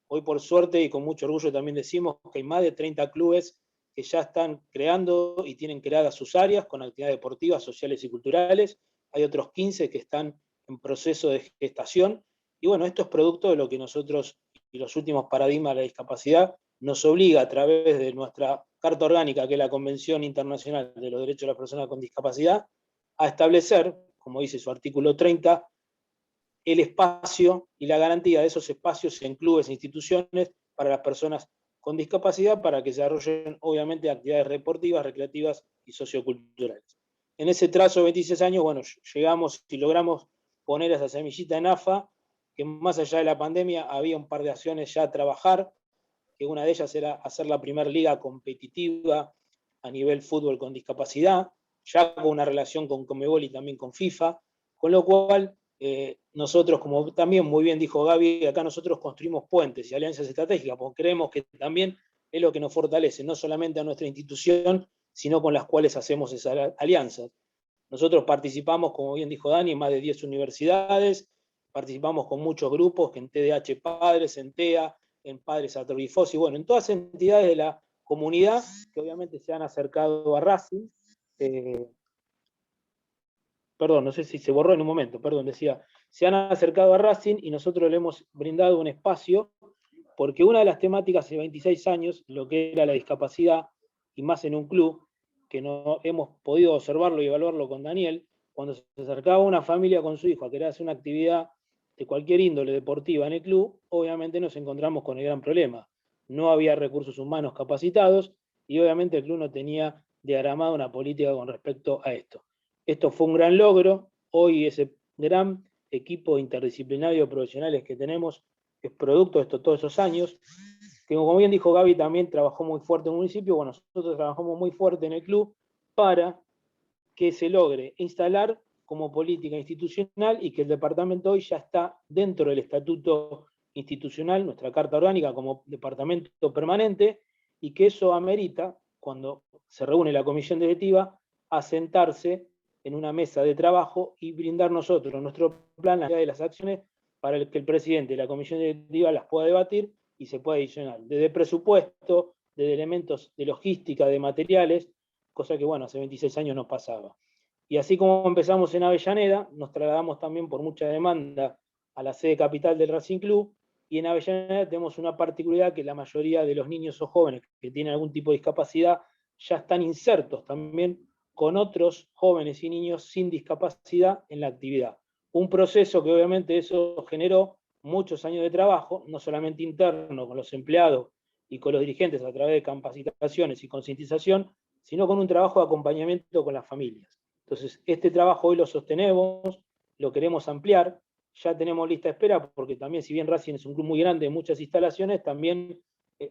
S4: Hoy, por suerte, y con mucho orgullo también decimos que hay más de 30 clubes que ya están creando y tienen creadas sus áreas con actividades deportivas, sociales y culturales. Hay otros 15 que están en proceso de gestación. Y bueno, esto es producto de lo que nosotros y los últimos paradigmas de la discapacidad nos obliga a través de nuestra Carta Orgánica, que es la Convención Internacional de los Derechos de las Personas con Discapacidad, a establecer, como dice su artículo 30, el espacio y la garantía de esos espacios en clubes e instituciones para las personas con discapacidad, para que se desarrollen obviamente actividades deportivas, recreativas y socioculturales. En ese trazo de 26 años, bueno, llegamos y logramos poner esa semillita en AFA, que más allá de la pandemia había un par de acciones ya a trabajar, que una de ellas era hacer la primera liga competitiva a nivel fútbol con discapacidad, ya con una relación con Conmebol y también con FIFA, con lo cual nosotros, como también muy bien dijo Gaby, acá nosotros construimos puentes y alianzas estratégicas, porque creemos que también es lo que nos fortalece, no solamente a nuestra institución, sino con las cuales hacemos esas alianzas. Nosotros participamos, como bien dijo Dani, en más de 10 universidades, participamos con muchos grupos, que en TDH Padres, en TEA, en Padres Atrofos, y bueno, en todas las entidades de la comunidad que obviamente se han acercado a Racing. Perdón, no sé si se borró en un momento, perdón, decía, se han acercado a Racing y nosotros le hemos brindado un espacio, porque una de las temáticas hace 26 años, lo que era la discapacidad, y más en un club, que no hemos podido observarlo y evaluarlo con Daniel, cuando se acercaba una familia con su hijo a querer hacer una actividad de cualquier índole deportiva en el club, obviamente nos encontramos con el gran problema. No había recursos humanos capacitados y obviamente el club no tenía diagramada una política con respecto a esto. Esto fue un gran logro. Hoy ese gran equipo interdisciplinario de profesionales que tenemos es producto de todos esos años, que como bien dijo Gaby, también trabajó muy fuerte en el municipio. Bueno, nosotros trabajamos muy fuerte en el club para que se logre instalar como política institucional y que el departamento hoy ya está dentro del estatuto institucional, nuestra carta orgánica como departamento permanente, y que eso amerita, cuando se reúne la comisión directiva, a sentarse en una mesa de trabajo y brindar nosotros nuestro plan, la de las acciones, para que el presidente de la comisión directiva las pueda debatir y se pueda adicionar, desde presupuesto, desde elementos de logística, de materiales, cosa que, bueno, hace 26 años no pasaba. Y así como empezamos en Avellaneda, nos trasladamos también por mucha demanda a la sede capital del Racing Club, y en Avellaneda tenemos una particularidad, que la mayoría de los niños o jóvenes que tienen algún tipo de discapacidad ya están insertos también con otros jóvenes y niños sin discapacidad en la actividad. Un proceso que obviamente eso generó muchos años de trabajo, no solamente interno con los empleados y con los dirigentes a través de capacitaciones y concientización, sino con un trabajo de acompañamiento con las familias. Entonces, este trabajo hoy lo sostenemos, lo queremos ampliar, ya tenemos lista de espera, porque también, si bien Racing es un club muy grande de muchas instalaciones, también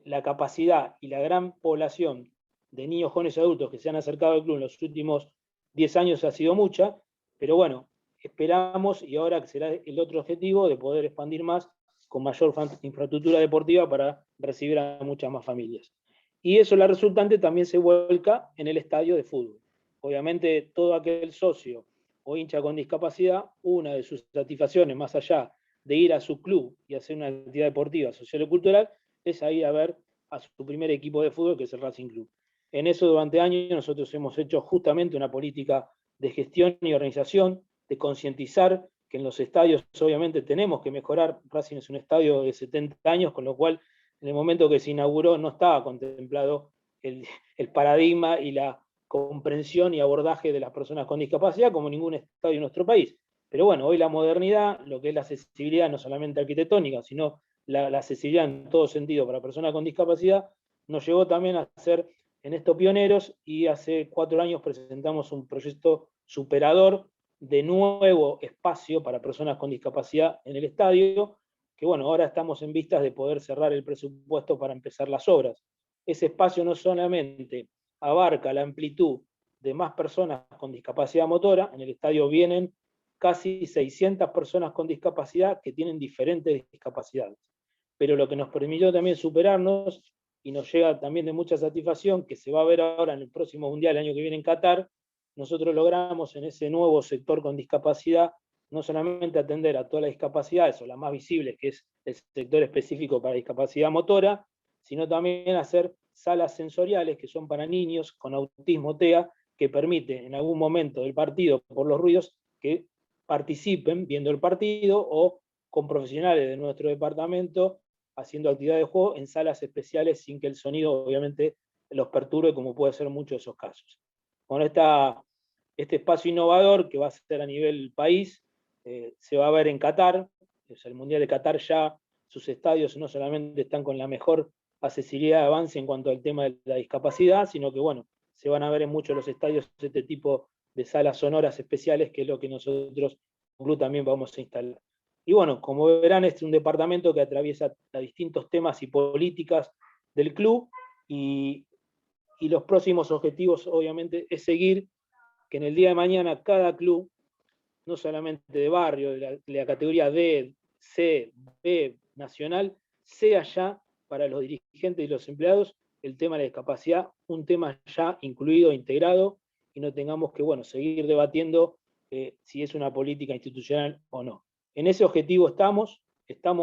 S4: la capacidad y la gran población de niños, jóvenes y adultos que se han acercado al club en los últimos 10 años ha sido mucha, pero bueno, esperamos, y ahora será el otro objetivo, de poder expandir más con mayor infraestructura deportiva para recibir a muchas más familias. Y eso, la resultante, también se vuelca en el estadio de fútbol. Obviamente, todo aquel socio o hincha con discapacidad, una de sus satisfacciones, más allá de ir a su club y hacer una actividad deportiva, social o cultural, es ir a ver a su primer equipo de fútbol, que es el Racing Club. En eso, durante años, nosotros hemos hecho justamente una política de gestión y organización, de concientizar que en los estadios obviamente tenemos que mejorar. Racing es un estadio de 70 años, con lo cual en el momento que se inauguró no estaba contemplado el paradigma y la comprensión y abordaje de las personas con discapacidad, como ningún estadio en nuestro país. Pero bueno, hoy la modernidad, lo que es la accesibilidad no solamente arquitectónica, sino la accesibilidad en todo sentido para personas con discapacidad, nos llevó también a ser en esto pioneros, y hace 4 años presentamos un proyecto superador de nuevo espacio para personas con discapacidad en el estadio, que bueno, ahora estamos en vistas de poder cerrar el presupuesto para empezar las obras. Ese espacio no solamente abarca la amplitud de más personas con discapacidad motora, en el estadio vienen casi 600 personas con discapacidad que tienen diferentes discapacidades. Pero lo que nos permitió también superarnos, y nos llega también de mucha satisfacción, que se va a ver ahora en el próximo Mundial, el año que viene en Qatar, nosotros logramos en ese nuevo sector con discapacidad no solamente atender a todas las discapacidades, o las más visibles, que es el sector específico para discapacidad motora, sino también hacer salas sensoriales que son para niños con autismo TEA, que permite en algún momento del partido, por los ruidos, que participen viendo el partido o con profesionales de nuestro departamento haciendo actividades de juego en salas especiales sin que el sonido obviamente los perturbe, como puede ser muchos de esos casos. Con este espacio innovador que va a ser a nivel país, se va a ver en Qatar, o sea, el Mundial de Qatar ya sus estadios no solamente están con la mejor accesibilidad de avance en cuanto al tema de la discapacidad, sino que bueno, se van a ver en muchos de los estadios este tipo de salas sonoras especiales, que es lo que nosotros en Club también vamos a instalar. Y bueno, como verán, este es un departamento que atraviesa a distintos temas y políticas del club, y los próximos objetivos obviamente es seguir que en el día de mañana cada club, no solamente de barrio, de la categoría D, C, B, nacional, sea ya para los dirigentes y los empleados el tema de la discapacidad un tema ya incluido, integrado, y no tengamos que seguir debatiendo si es una política institucional o no. En ese objetivo estamos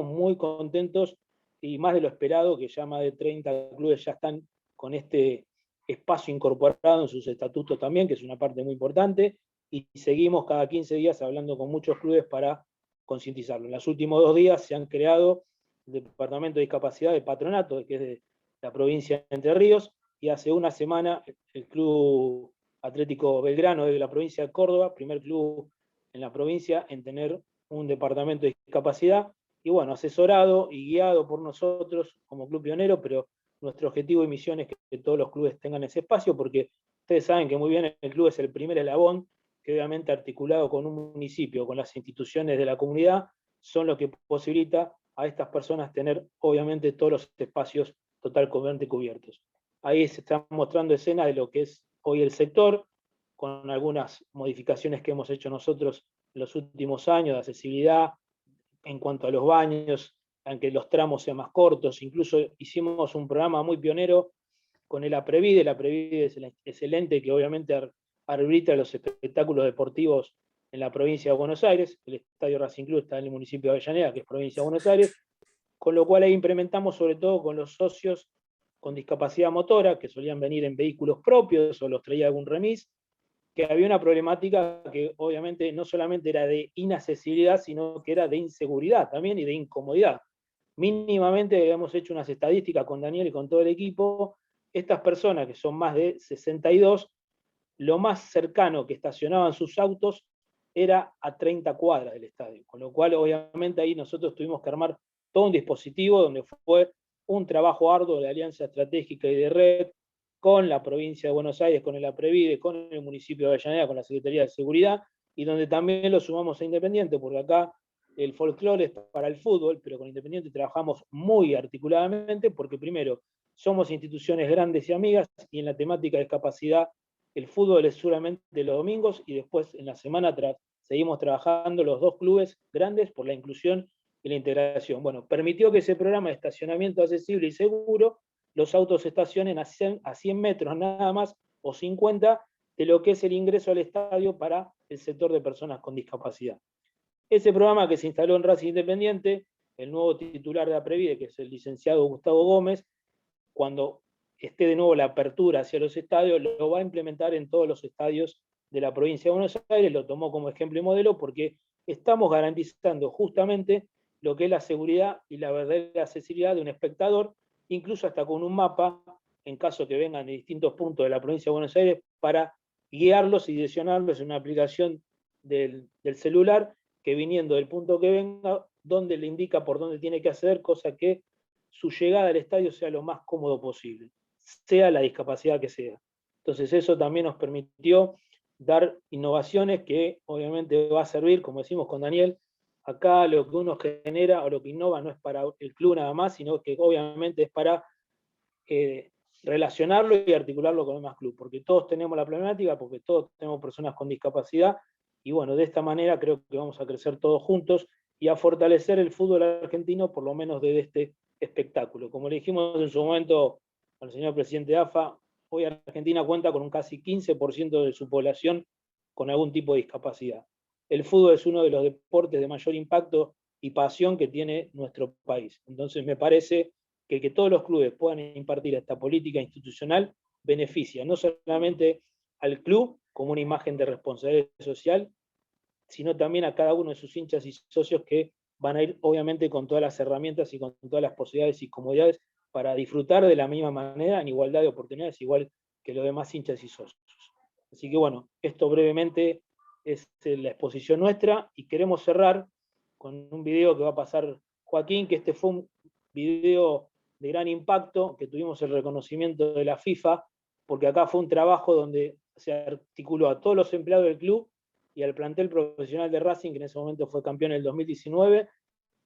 S4: muy contentos, y más de lo esperado, que ya más de 30 clubes ya están con este espacio incorporado en sus estatutos también, que es una parte muy importante, y seguimos cada 15 días hablando con muchos clubes para concientizarlo. En los últimos 2 días se han creado el Departamento de Discapacidad de Patronato, que es de la provincia de Entre Ríos, y hace una semana el Club Atlético Belgrano de la provincia de Córdoba, primer club en la provincia en tener un departamento de discapacidad, y bueno, asesorado y guiado por nosotros como club pionero, pero nuestro objetivo y misión es que todos los clubes tengan ese espacio, porque ustedes saben que muy bien el club es el primer eslabón, que obviamente articulado con un municipio, con las instituciones de la comunidad, son lo que posibilita a estas personas tener obviamente todos los espacios totalmente cubiertos. Ahí se están mostrando escenas de lo que es hoy el sector, con algunas modificaciones que hemos hecho nosotros en los últimos años de accesibilidad, en cuanto a los baños, aunque los tramos sean más cortos. Incluso hicimos un programa muy pionero con el APREVIDE. El APREVIDE es el ente que obviamente arbitra los espectáculos deportivos en la provincia de Buenos Aires. El Estadio Racing Club está en el municipio de Avellaneda, que es provincia de Buenos Aires, con lo cual ahí implementamos sobre todo con los socios con discapacidad motora, que solían venir en vehículos propios o los traía algún remis, que había una problemática que obviamente no solamente era de inaccesibilidad, sino que era de inseguridad también y de incomodidad. Mínimamente habíamos hecho unas estadísticas con Daniel y con todo el equipo. Estas personas, que son más de 62, lo más cercano que estacionaban sus autos era a 30 cuadras del estadio, con lo cual obviamente ahí nosotros tuvimos que armar todo un dispositivo donde fue un trabajo arduo de alianza estratégica y de red con la provincia de Buenos Aires, con el APREVIDE, con el municipio de Avellaneda, con la Secretaría de Seguridad, y donde también lo sumamos a Independiente, porque acá el folclore es para el fútbol, pero con Independiente trabajamos muy articuladamente, porque primero, somos instituciones grandes y amigas, y en la temática de discapacidad, el fútbol es solamente los domingos, y después en la semana seguimos trabajando los 2 clubes grandes por la inclusión y la integración. Bueno, permitió que ese programa de estacionamiento accesible y seguro, los autos estacionen a 100 metros nada más, o 50, de lo que es el ingreso al estadio para el sector de personas con discapacidad. Ese programa que se instaló en Racing Independiente, el nuevo titular de APREVIDE, que es el licenciado Gustavo Gómez, cuando esté de nuevo la apertura hacia los estadios, lo va a implementar en todos los estadios de la provincia de Buenos Aires. Lo tomó como ejemplo y modelo porque estamos garantizando justamente lo que es la seguridad y la verdadera accesibilidad de un espectador, incluso hasta con un mapa, en caso que vengan de distintos puntos de la provincia de Buenos Aires, para guiarlos y direccionarlos en una aplicación del celular, que viniendo del punto que venga, donde le indica por dónde tiene que acceder, cosa que su llegada al estadio sea lo más cómodo posible, sea la discapacidad que sea. Entonces eso también nos permitió dar innovaciones que obviamente va a servir, como decimos con Daniel, acá lo que uno genera o lo que innova no es para el club nada más, sino que obviamente es para relacionarlo y articularlo con el demás club, porque todos tenemos la problemática, porque todos tenemos personas con discapacidad, y bueno, de esta manera creo que vamos a crecer todos juntos y a fortalecer el fútbol argentino, por lo menos desde este espectáculo. Como le dijimos en su momento al señor presidente de AFA, hoy Argentina cuenta con un casi 15% de su población con algún tipo de discapacidad. El fútbol es uno de los deportes de mayor impacto y pasión que tiene nuestro país. Entonces me parece que todos los clubes puedan impartir esta política institucional beneficia no solamente al club como una imagen de responsabilidad social, sino también a cada uno de sus hinchas y socios que van a ir obviamente con todas las herramientas y con todas las posibilidades y comodidades para disfrutar de la misma manera, en igualdad de oportunidades, igual que los demás hinchas y socios. Así que bueno, esto brevemente es la exposición nuestra, y queremos cerrar con un video que va a pasar Joaquín, que este fue un video de gran impacto, que tuvimos el reconocimiento de la FIFA, porque acá fue un trabajo donde se articuló a todos los empleados del club y al plantel profesional de Racing, que en ese momento fue campeón en el 2019,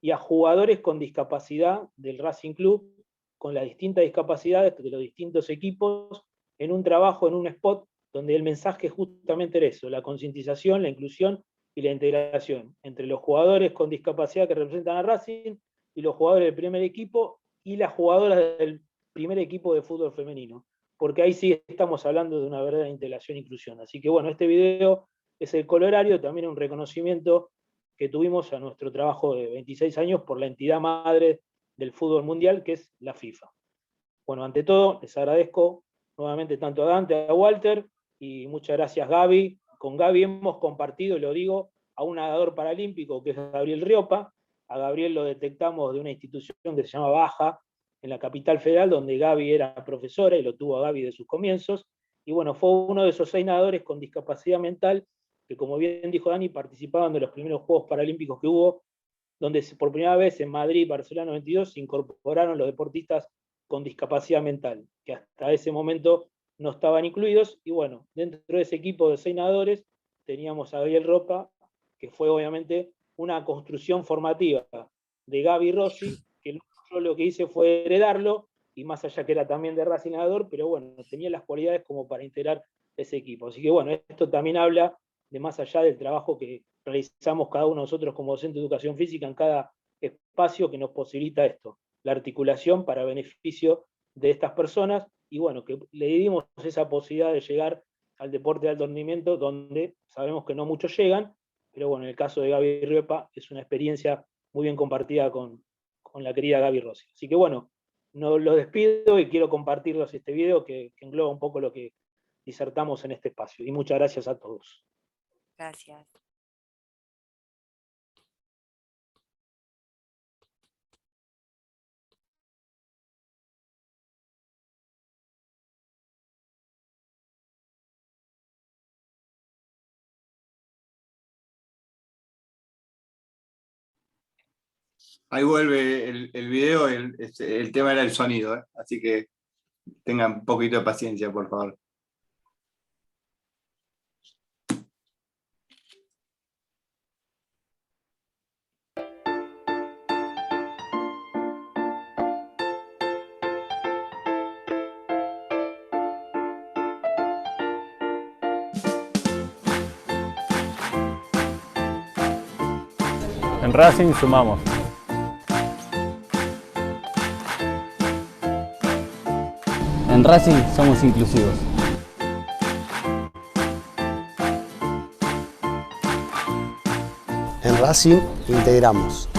S4: y a jugadores con discapacidad del Racing Club, con las distintas discapacidades de los distintos equipos, en un trabajo, en un spot, donde el mensaje justamente era eso, la concientización, la inclusión y la integración entre los jugadores con discapacidad que representan a Racing y los jugadores del primer equipo y las jugadoras del primer equipo de fútbol femenino, porque ahí sí estamos hablando de una verdadera integración e inclusión. Así que bueno, este video es el colorario, también un reconocimiento que tuvimos a nuestro trabajo de 26 años por la entidad madre del fútbol mundial, que es la FIFA. Bueno, ante todo, les agradezco nuevamente tanto a Dante, a Walter, y muchas gracias Gaby. Con Gaby hemos compartido, y lo digo, a un nadador paralímpico que es Gabriel Riopa. A Gabriel lo detectamos de una institución que se llama Baja, en la capital federal, donde Gaby era profesora, y lo tuvo a Gaby de sus comienzos. Y bueno, fue uno de esos 6 nadadores con discapacidad mental que, como bien dijo Dani, participaban de los primeros Juegos Paralímpicos que hubo, donde por primera vez en Madrid, Barcelona 92, se incorporaron los deportistas con discapacidad mental, que hasta ese momento no estaban incluidos. Y bueno, dentro de ese equipo de 6 nadadores teníamos a Gabriel Ropa, que fue obviamente una construcción formativa de Gaby Rossi, que yo lo que hice fue heredarlo, y más allá que era también de Racing nadador, pero bueno, tenía las cualidades como para integrar ese equipo. Así que bueno, esto también habla de más allá del trabajo que realizamos cada uno de nosotros como docente de educación física en cada espacio que nos posibilita esto, la articulación para beneficio de estas personas, y bueno, que le dimos esa posibilidad de llegar al deporte de alto rendimiento, donde sabemos que no muchos llegan, pero bueno, en el caso de Gaby Riopa es una experiencia muy bien compartida con la querida Gaby Rossi. Así que bueno, no los despido y quiero compartirles este video que engloba un poco lo que disertamos en este espacio. Y muchas gracias a todos.
S3: Gracias.
S5: Ahí vuelve el video, el tema era el sonido, ¿eh? Así que tengan un poquito de paciencia, por favor.
S6: En Racing sumamos.
S7: En Racing somos inclusivos.
S8: En Racing integramos.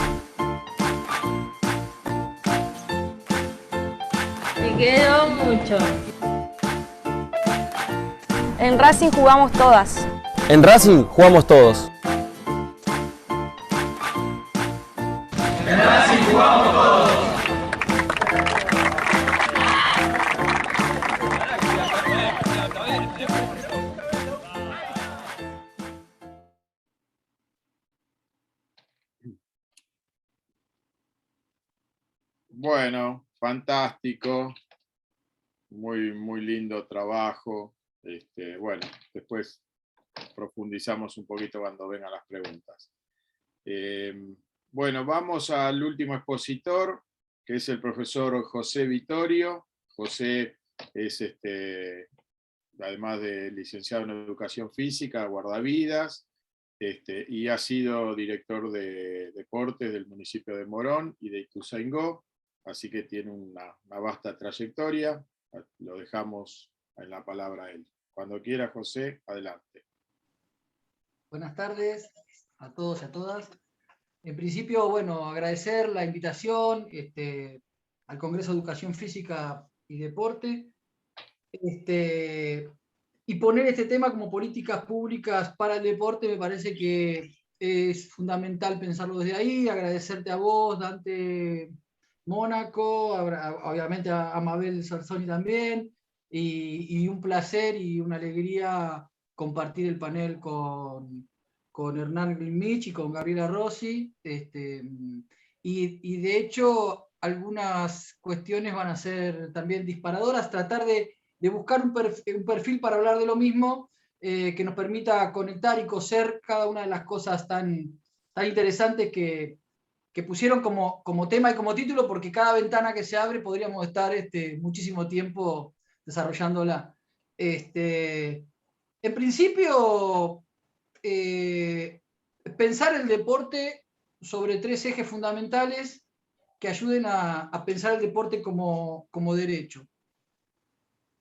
S9: Te quedó mucho.
S10: En Racing jugamos todas.
S7: En Racing jugamos todos.
S5: En Racing jugamos todos.
S1: Bueno, fantástico. Muy, muy lindo trabajo. Bueno, después profundizamos un poquito cuando vengan las preguntas. Bueno, vamos al último expositor, que es el profesor José Vittorio. José es, además de licenciado en Educación Física, guardavidas, y ha sido director de deportes del municipio de Morón y de Ituzaingó, así que tiene una vasta trayectoria. Lo dejamos en la palabra a él. Cuando quiera, José, adelante.
S11: Buenas tardes a todos y a todas. En principio, bueno, agradecer la invitación al Congreso de Educación Física y Deporte, y poner este tema como políticas públicas para el deporte me parece que es fundamental pensarlo desde ahí. Agradecerte a vos, Dante Mónaco, obviamente a Mabel Sarzoni también, y un placer y una alegría compartir el panel con Hernán Glimich y con Gabriela Rossi, y de hecho algunas cuestiones van a ser también disparadoras, tratar de buscar un perfil para hablar de lo mismo, que nos permita conectar y coser cada una de las cosas tan interesantes que pusieron como tema y como título, porque cada ventana que se abre podríamos estar muchísimo tiempo desarrollándola. En principio, pensar el deporte sobre 3 ejes fundamentales que ayuden a pensar el deporte como derecho.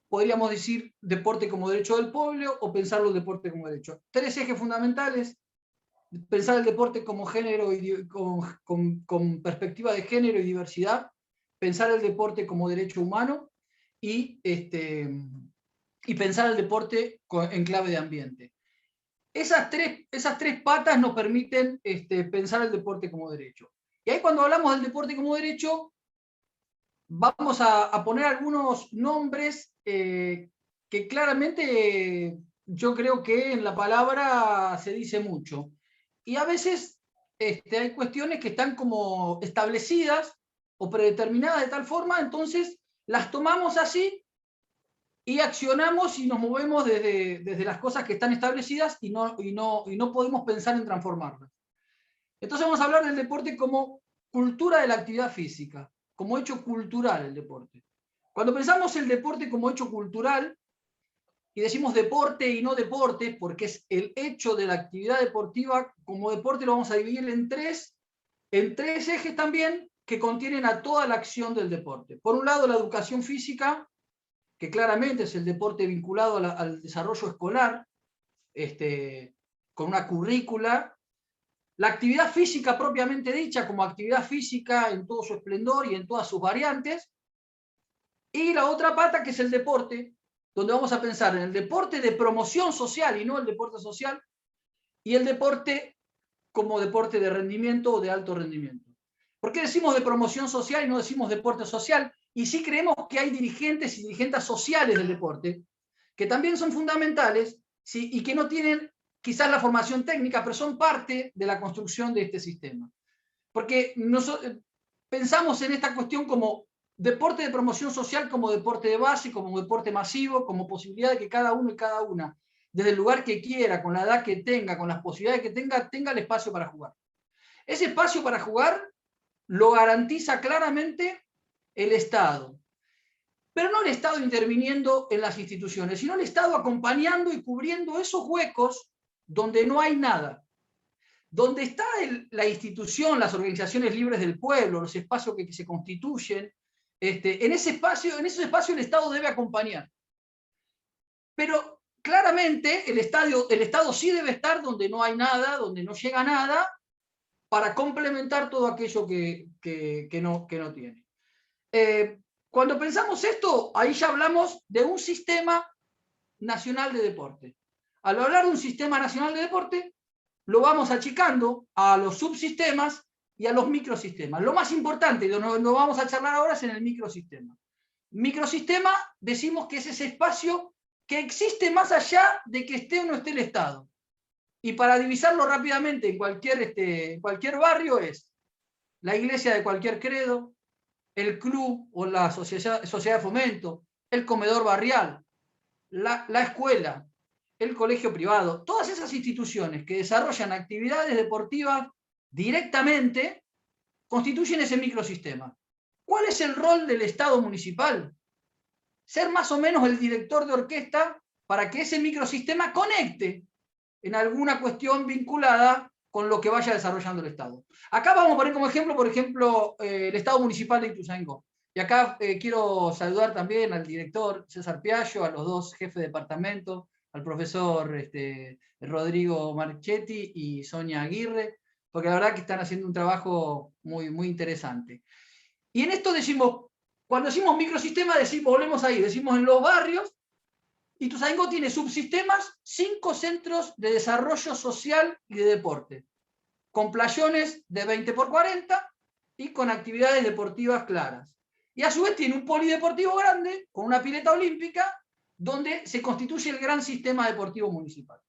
S11: Podríamos decir deporte como derecho del pueblo o pensarlo el deporte como derecho. 3 ejes fundamentales: pensar el deporte como género y con perspectiva de género y diversidad, pensar el deporte como derecho humano y pensar el deporte en clave de ambiente. Esas tres patas nos permiten pensar el deporte como derecho. Y ahí, cuando hablamos del deporte como derecho, vamos a poner algunos nombres que claramente yo creo que en la palabra se dice mucho. Y a veces hay cuestiones que están como establecidas o predeterminadas de tal forma, entonces las tomamos así y accionamos y nos movemos desde las cosas que están establecidas y no podemos pensar en transformarlas. Entonces vamos a hablar del deporte como cultura de la actividad física, como hecho cultural el deporte. Cuando pensamos el deporte como hecho cultural, y decimos deporte y no deporte, porque es el hecho de la actividad deportiva, como deporte lo vamos a dividir en tres ejes también, que contienen a toda la acción del deporte. Por un lado, la educación física, que claramente es el deporte vinculado al desarrollo escolar, con una currícula. La actividad física propiamente dicha, como actividad física en todo su esplendor y en todas sus variantes. Y la otra pata, que es el deporte, donde vamos a pensar en el deporte de promoción social y no el deporte social, y el deporte como deporte de rendimiento o de alto rendimiento. ¿Por qué decimos de promoción social y no decimos deporte social? Y sí creemos que hay dirigentes y dirigentes sociales del deporte, que también son fundamentales, ¿sí? Y que no tienen quizás la formación técnica, pero son parte de la construcción de este sistema. Porque pensamos en esta cuestión como deporte de promoción social, como deporte de base, como deporte masivo, como posibilidad de que cada uno y cada una, desde el lugar que quiera, con la edad que tenga, con las posibilidades que tenga el espacio para jugar. Ese espacio para jugar lo garantiza claramente el Estado. Pero no el Estado interviniendo en las instituciones, sino el Estado acompañando y cubriendo esos huecos donde no hay nada. Donde está la institución, las organizaciones libres del pueblo, los espacios que se constituyen, en esos espacios el Estado debe acompañar. Pero claramente el Estado sí debe estar donde no hay nada, donde no llega nada, para complementar todo aquello que no tiene. Cuando pensamos esto, ahí ya hablamos de un sistema nacional de deporte. Al hablar de un sistema nacional de deporte, lo vamos achicando a los subsistemas y a los microsistemas. Lo más importante, y lo vamos a charlar ahora, es en el microsistema. Microsistema, decimos que es ese espacio que existe más allá de que esté o no esté el Estado. Y para divisarlo rápidamente en cualquier barrio es la iglesia de cualquier credo, el club o la sociedad de fomento, el comedor barrial, la escuela, el colegio privado, todas esas instituciones que desarrollan actividades deportivas directamente constituyen ese microsistema. ¿Cuál es el rol del Estado municipal? Ser más o menos el director de orquesta para que ese microsistema conecte en alguna cuestión vinculada con lo que vaya desarrollando el Estado. Acá vamos a poner como ejemplo, el Estado municipal de Ituzaingó. Y acá quiero saludar también al director César Piaggio, a los dos jefes de departamento, al profesor Rodrigo Marchetti y Sonia Aguirre, porque la verdad que están haciendo un trabajo muy, muy interesante. Y en esto decimos, cuando decimos microsistema, volvemos ahí, decimos en los barrios, Ituzaingó tiene subsistemas, 5 centros de desarrollo social y de deporte, con playones de 20x40 y con actividades deportivas claras. Y a su vez tiene un polideportivo grande, con una pileta olímpica, donde se constituye el gran sistema deportivo municipal.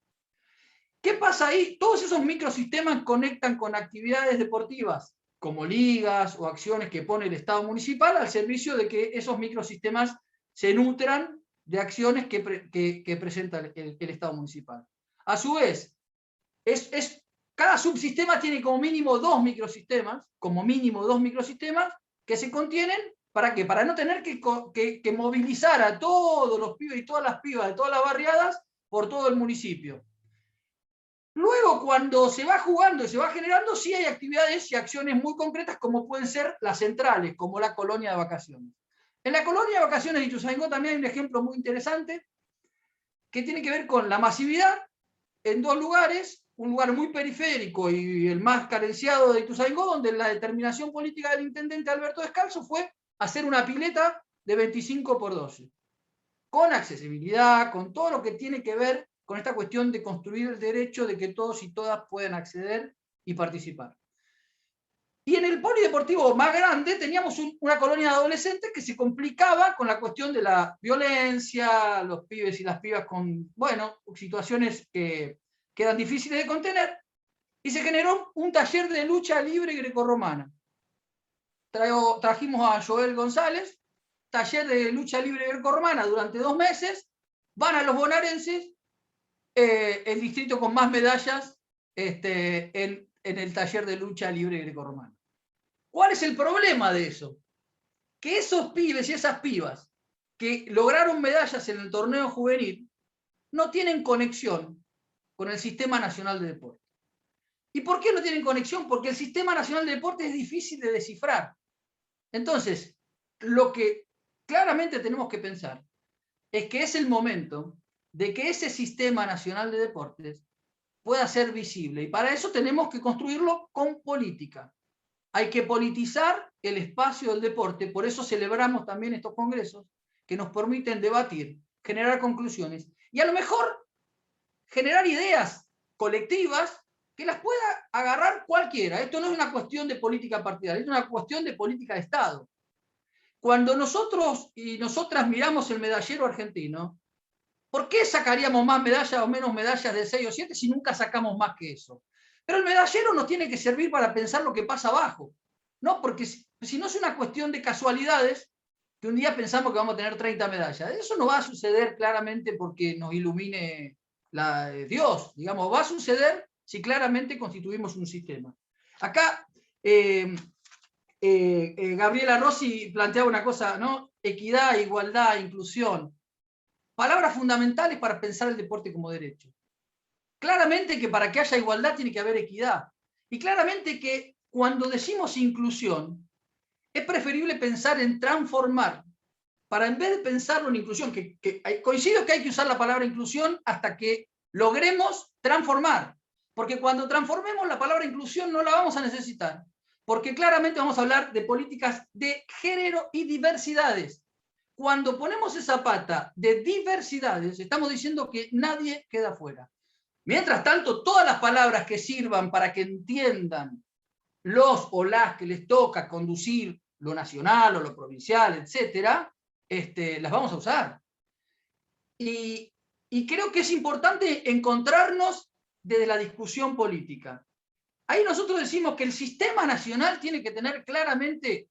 S11: ¿Qué pasa ahí? Todos esos microsistemas conectan con actividades deportivas, como ligas o acciones que pone el Estado municipal, al servicio de que esos microsistemas se nutran de acciones que presenta el Estado municipal. A su vez, cada subsistema tiene como mínimo 2 microsistemas, que se contienen, ¿para qué? Para no tener que movilizar a todos los pibes y todas las pibas de todas las barriadas por todo el municipio. Luego, cuando se va jugando y se va generando, sí hay actividades y acciones muy concretas, como pueden ser las centrales, como la colonia de vacaciones. En la colonia de vacaciones de Ituzaingó también hay un ejemplo muy interesante que tiene que ver con la masividad en 2 lugares, un lugar muy periférico y el más carenciado de Ituzaingó, donde la determinación política del intendente Alberto Descalzo fue hacer una pileta de 25x12, con accesibilidad, con todo lo que tiene que ver con esta cuestión de construir el derecho de que todos y todas puedan acceder y participar. Y en el polideportivo más grande teníamos una colonia de adolescentes que se complicaba con la cuestión de la violencia, los pibes y las pibas con, situaciones que eran difíciles de contener, y se generó un taller de lucha libre grecorromana. Trajimos a Joel González, taller de lucha libre grecorromana durante 2 meses, van a los bonaerenses, el distrito con más medallas en el taller de lucha libre grecorromana. ¿Cuál es el problema de eso? Que esos pibes y esas pibas que lograron medallas en el torneo juvenil no tienen conexión con el Sistema Nacional de Deporte. ¿Y por qué no tienen conexión? Porque el Sistema Nacional de Deporte es difícil de descifrar. Entonces, lo que claramente tenemos que pensar es que es el momento de que ese Sistema Nacional de Deportes pueda ser visible. Y para eso tenemos que construirlo con política. Hay que politizar el espacio del deporte, por eso celebramos también estos congresos que nos permiten debatir, generar conclusiones y a lo mejor generar ideas colectivas que las pueda agarrar cualquiera. Esto no es una cuestión de política partidaria, es una cuestión de política de Estado. Cuando nosotros y nosotras miramos el medallero argentino, ¿por qué sacaríamos más medallas o menos medallas de 6 o 7 si nunca sacamos más que eso? Pero el medallero nos tiene que servir para pensar lo que pasa abajo, ¿no? Porque si no es una cuestión de casualidades, que un día pensamos que vamos a tener 30 medallas. Eso no va a suceder claramente porque nos ilumine Dios, digamos, va a suceder si claramente constituimos un sistema. Acá Gabriela Rossi planteaba una cosa, ¿no? Equidad, igualdad, inclusión. Palabras fundamentales para pensar el deporte como derecho. Claramente que para que haya igualdad tiene que haber equidad. Y claramente que cuando decimos inclusión, es preferible pensar en transformar, para en vez de pensarlo en inclusión, que coincido que hay que usar la palabra inclusión hasta que logremos transformar. Porque cuando transformemos la palabra inclusión no la vamos a necesitar. Porque claramente vamos a hablar de políticas de género y diversidades. Cuando ponemos esa pata de diversidades, estamos diciendo que nadie queda fuera. Mientras tanto, todas las palabras que sirvan para que entiendan los o las que les toca conducir lo nacional o lo provincial, etcétera, las vamos a usar. Y creo que es importante encontrarnos desde la discusión política. Ahí nosotros decimos que el sistema nacional tiene que tener claramente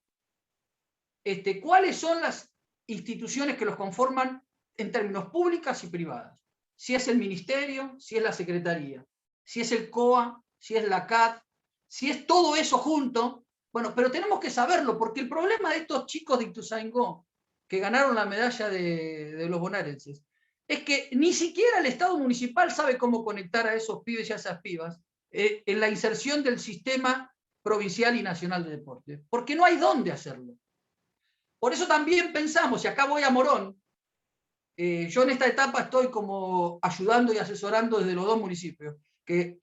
S11: cuáles son las instituciones que los conforman en términos públicas y privadas. Si es el ministerio, si es la secretaría, si es el COA, si es la CAT, si es todo eso junto. Bueno, pero tenemos que saberlo, porque el problema de estos chicos de Ituzaingó, que ganaron la medalla de los bonaerenses, es que ni siquiera el Estado municipal sabe cómo conectar a esos pibes y a esas pibas en la inserción del sistema provincial y nacional de deporte, porque no hay dónde hacerlo. Por eso también pensamos, y acá voy a Morón, yo en esta etapa estoy como ayudando y asesorando desde los 2 municipios, que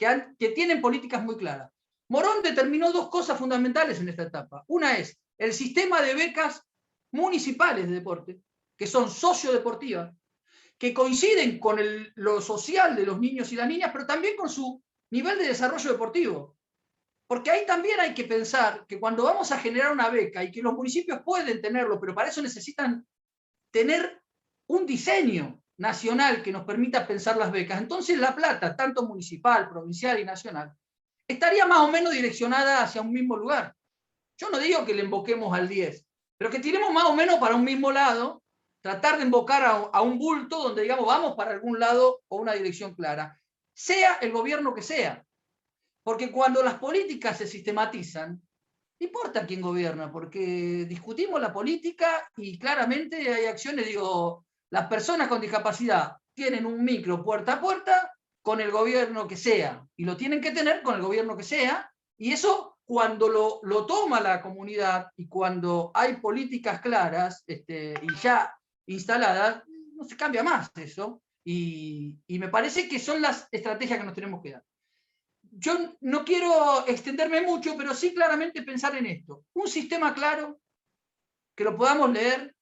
S11: tienen políticas muy claras. Morón determinó 2 cosas fundamentales en esta etapa. Una es el sistema de becas municipales de deporte, que son sociodeportivas, que coinciden con lo social de los niños y las niñas, pero también con su nivel de desarrollo deportivo. Porque ahí también hay que pensar que cuando vamos a generar una beca, y que los municipios pueden tenerlo, pero para eso necesitan tener un diseño nacional que nos permita pensar las becas, entonces la plata, tanto municipal, provincial y nacional, estaría más o menos direccionada hacia un mismo lugar. Yo no digo que le emboquemos al 10, pero que tiremos más o menos para un mismo lado, tratar de embocar a un bulto donde, digamos, vamos para algún lado o una dirección clara, sea el gobierno que sea. Porque cuando las políticas se sistematizan, no importa quién gobierna, porque discutimos la política y claramente hay acciones, digo, las personas con discapacidad tienen un micro puerta a puerta con el gobierno que sea, y lo tienen que tener con el gobierno que sea, y eso cuando lo toma la comunidad y cuando hay políticas claras y ya instaladas, no se cambia más eso, y me parece que son las estrategias que nos tenemos que dar. Yo no quiero extenderme mucho, pero sí claramente pensar en esto. Un sistema claro, que lo podamos leer.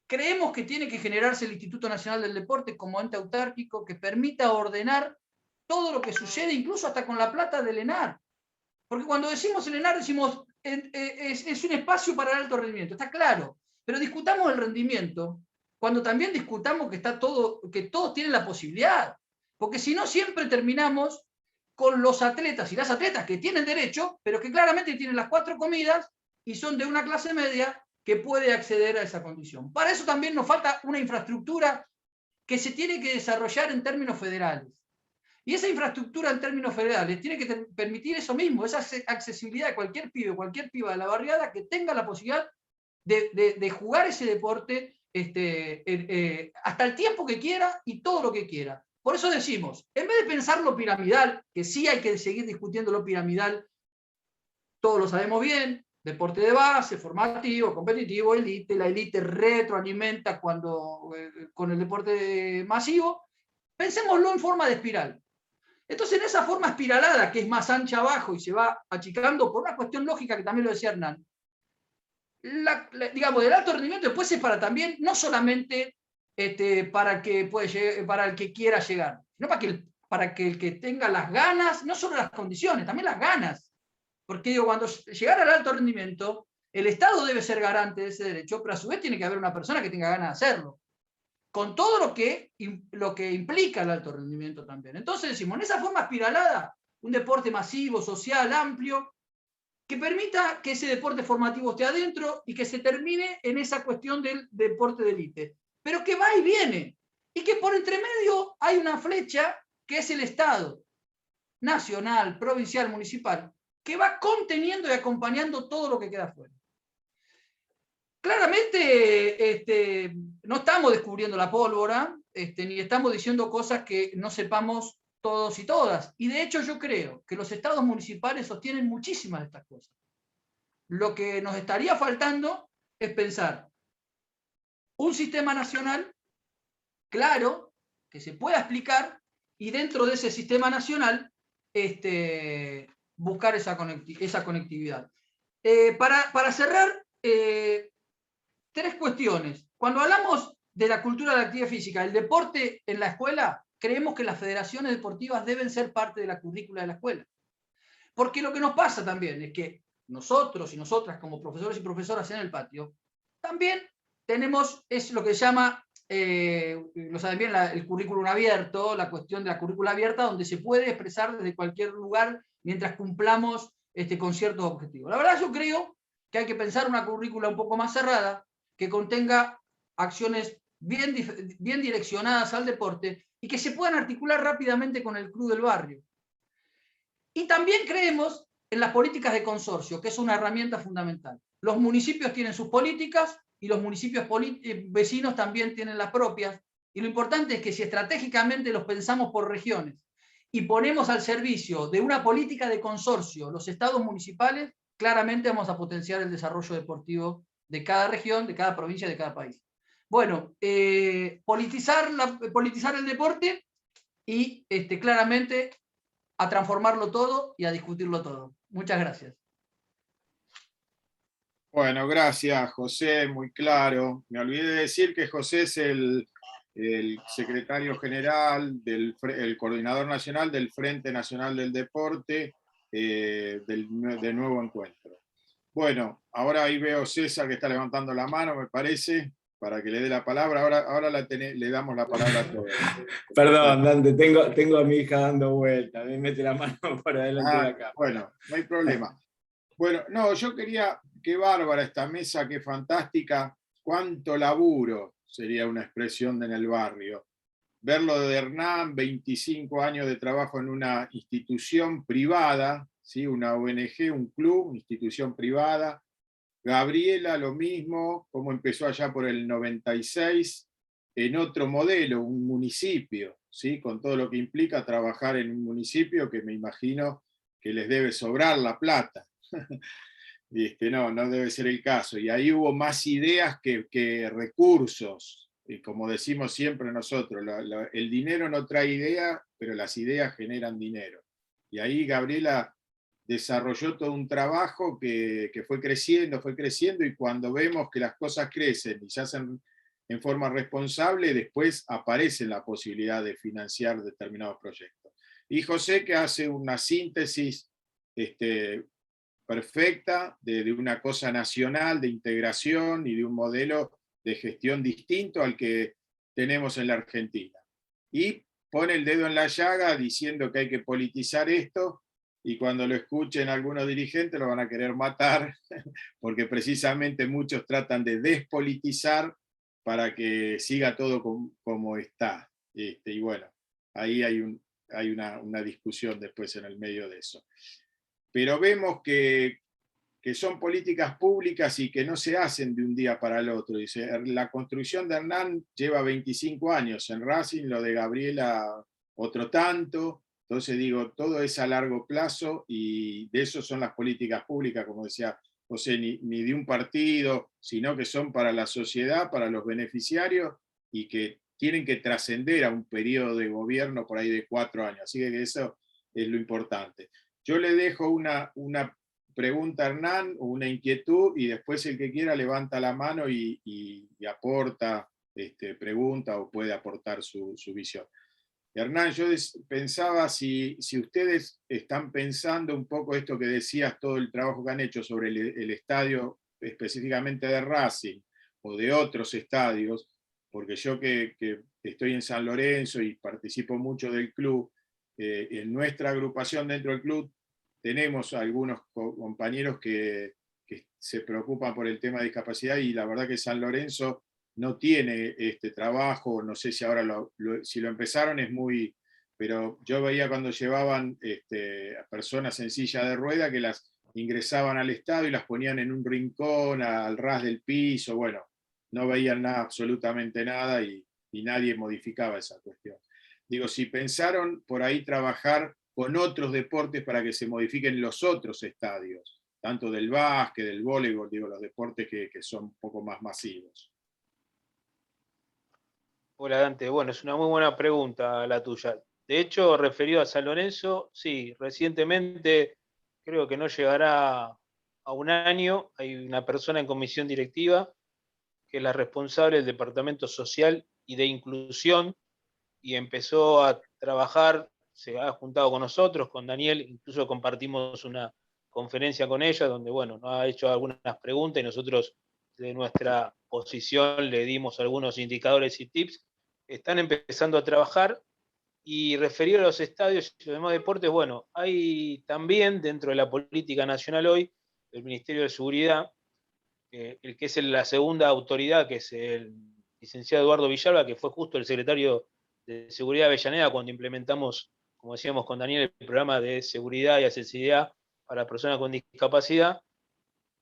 S11: Creemos que tiene que generarse el Instituto Nacional del Deporte como ente autárquico que permita ordenar todo lo que sucede, incluso hasta con la plata del ENAR. Porque cuando decimos el ENAR, decimos es un espacio para el alto rendimiento, está claro. Pero discutamos el rendimiento, cuando también discutamos que todos tienen la posibilidad. Porque si no, siempre terminamos con los atletas y las atletas que tienen derecho, pero que claramente tienen las 4 comidas y son de una clase media que puede acceder a esa condición. Para eso también nos falta una infraestructura que se tiene que desarrollar en términos federales. Y esa infraestructura en términos federales tiene que permitir eso mismo, esa accesibilidad de cualquier pibe, cualquier piba de la barriada que tenga la posibilidad de jugar ese deporte hasta el tiempo que quiera y todo lo que quiera. Por eso decimos, en vez de pensar lo piramidal, que sí hay que seguir discutiendo lo piramidal, todos lo sabemos bien, deporte de base, formativo, competitivo, élite, la élite retroalimenta con el deporte masivo, pensémoslo en forma de espiral. Entonces, en esa forma espiralada, que es más ancha abajo y se va achicando por una cuestión lógica que también lo decía Hernán, digamos, del alto rendimiento después es para también, no solamente para el que quiera llegar, sino para que el que tenga las ganas, no solo las condiciones, también las ganas. Porque digo, cuando llegar al alto rendimiento, el Estado debe ser garante de ese derecho, pero a su vez tiene que haber una persona que tenga ganas de hacerlo, con todo lo que implica el alto rendimiento también. Entonces decimos, en esa forma espiralada, un deporte masivo, social, amplio, que permita que ese deporte formativo esté adentro y que se termine en esa cuestión del deporte de élite. Pero que va y viene, y que por entre medio hay una flecha que es el Estado, nacional, provincial, municipal, que va conteniendo y acompañando todo lo que queda afuera. Claramente no estamos descubriendo la pólvora, ni estamos diciendo cosas que no sepamos todos y todas. Y de hecho yo creo que los estados municipales sostienen muchísimas de estas cosas. Lo que nos estaría faltando es pensar un sistema nacional claro, que se pueda explicar, y dentro de ese sistema nacional buscar esa conectividad. Para cerrar, 3 cuestiones. Cuando hablamos de la cultura de la actividad física, el deporte en la escuela, creemos que las federaciones deportivas deben ser parte de la currícula de la escuela. Porque lo que nos pasa también es que nosotros y nosotras como profesores y profesoras en el patio, también tenemos, es lo que se llama, lo saben bien, el currículum abierto, la cuestión de la currícula abierta, donde se puede expresar desde cualquier lugar mientras cumplamos con ciertos objetivos. La verdad yo creo que hay que pensar una currícula un poco más cerrada, que contenga acciones bien direccionadas al deporte y que se puedan articular rápidamente con el club del barrio. Y también creemos en las políticas de consorcio, que es una herramienta fundamental. Los municipios tienen sus políticas y los municipios vecinos también tienen las propias. Y lo importante es que si estratégicamente los pensamos por regiones y ponemos al servicio de una política de consorcio los estados municipales, claramente vamos a potenciar el desarrollo deportivo de cada región, de cada provincia, de cada país. Bueno, politizar el deporte y claramente a transformarlo todo y a discutirlo todo. Muchas gracias.
S1: Bueno, gracias, José, muy claro. Me olvidé de decir que José es el secretario general, el coordinador nacional del Frente Nacional del Deporte de Nuevo Encuentro. Bueno, ahora ahí veo a César que está levantando la mano, me parece, para que le dé la palabra. Ahora le damos la palabra a todos.
S12: Perdón, Dante, tengo a mi hija dando vuelta, me mete la mano por adelante de la cámara.
S1: Bueno, no hay problema. Bueno, no, yo quería, qué bárbara esta mesa, qué fantástica, cuánto laburo, sería una expresión en el barrio. Verlo de Hernán, 25 años de trabajo en una institución privada, ¿sí? Una ONG, un club, una institución privada. Gabriela, lo mismo, como empezó allá por el 96, en otro modelo, un municipio, ¿sí? Con todo lo que implica trabajar en un municipio que me imagino que les debe sobrar la plata. No debe ser el caso. Y ahí hubo más ideas que recursos. Y como decimos siempre nosotros, el dinero no trae idea, pero las ideas generan dinero. Y ahí Gabriela desarrolló todo un trabajo que fue creciendo, y cuando vemos que las cosas crecen y se hacen en forma responsable, después aparece la posibilidad de financiar determinados proyectos. Y José, que hace una síntesis perfecta de una cosa nacional, de integración y de un modelo de gestión distinto al que tenemos en la Argentina. Y pone el dedo en la llaga diciendo que hay que politizar esto, y cuando lo escuchen algunos dirigentes lo van a querer matar, porque precisamente muchos tratan de despolitizar para que siga todo como está. Y bueno, ahí hay una discusión después en el medio de eso. Pero vemos que son políticas públicas y que no se hacen de un día para el otro. Dice, la construcción de Hernán lleva 25 años, en Racing lo de Gabriela otro tanto, entonces digo, todo es a largo plazo y de eso son las políticas públicas, como decía José, ni de un partido, sino que son para la sociedad, para los beneficiarios y que tienen que trascender a un periodo de gobierno por ahí de 4 años, así que eso es lo importante. Yo le dejo una pregunta a Hernán o una inquietud y después el que quiera levanta la mano y aporta, pregunta o puede aportar su visión. Hernán, yo pensaba si ustedes están pensando un poco esto que decías, todo el trabajo que han hecho sobre el estadio específicamente de Racing o de otros estadios, porque yo que estoy en San Lorenzo y participo mucho del club, en nuestra agrupación dentro del club tenemos algunos compañeros que se preocupan por el tema de discapacidad y la verdad que San Lorenzo no tiene este trabajo, no sé si ahora si lo empezaron es muy, pero yo veía cuando llevaban a personas en silla de rueda que las ingresaban al estadio y las ponían en un rincón al ras del piso, bueno, no veían nada, absolutamente nada y nadie modificaba esa cuestión. Digo, si pensaron por ahí trabajar con otros deportes para que se modifiquen los otros estadios, tanto del básquet, del voleibol, digo, los deportes que son un poco más masivos.
S4: Hola Dante, bueno, es una muy buena pregunta la tuya. De hecho, referido a San Lorenzo, sí, recientemente, creo que no llegará a un año, hay una persona en comisión directiva que es la responsable del Departamento Social y de Inclusión, y empezó a trabajar, se ha juntado con nosotros, con Daniel, incluso compartimos una conferencia con ella, donde, bueno, nos ha hecho algunas preguntas y nosotros de nuestra posición le dimos algunos indicadores y tips. Están empezando a trabajar, y referido a los estadios y los demás deportes, bueno, hay también dentro de la política nacional hoy, del Ministerio de Seguridad, el que es la segunda autoridad, que es el licenciado Eduardo Villalba, que fue justo el secretario de Seguridad de Avellaneda cuando implementamos, como decíamos con Daniel, el programa de seguridad y accesibilidad para personas con discapacidad.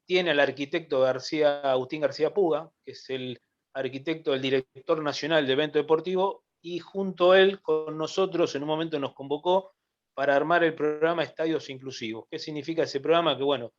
S4: Tiene al arquitecto Agustín García Puga, que es el arquitecto, el director nacional de evento deportivo, y junto a él, con nosotros, en un momento nos convocó para armar el programa Estadios Inclusivos. ¿Qué significa ese programa? Que bueno,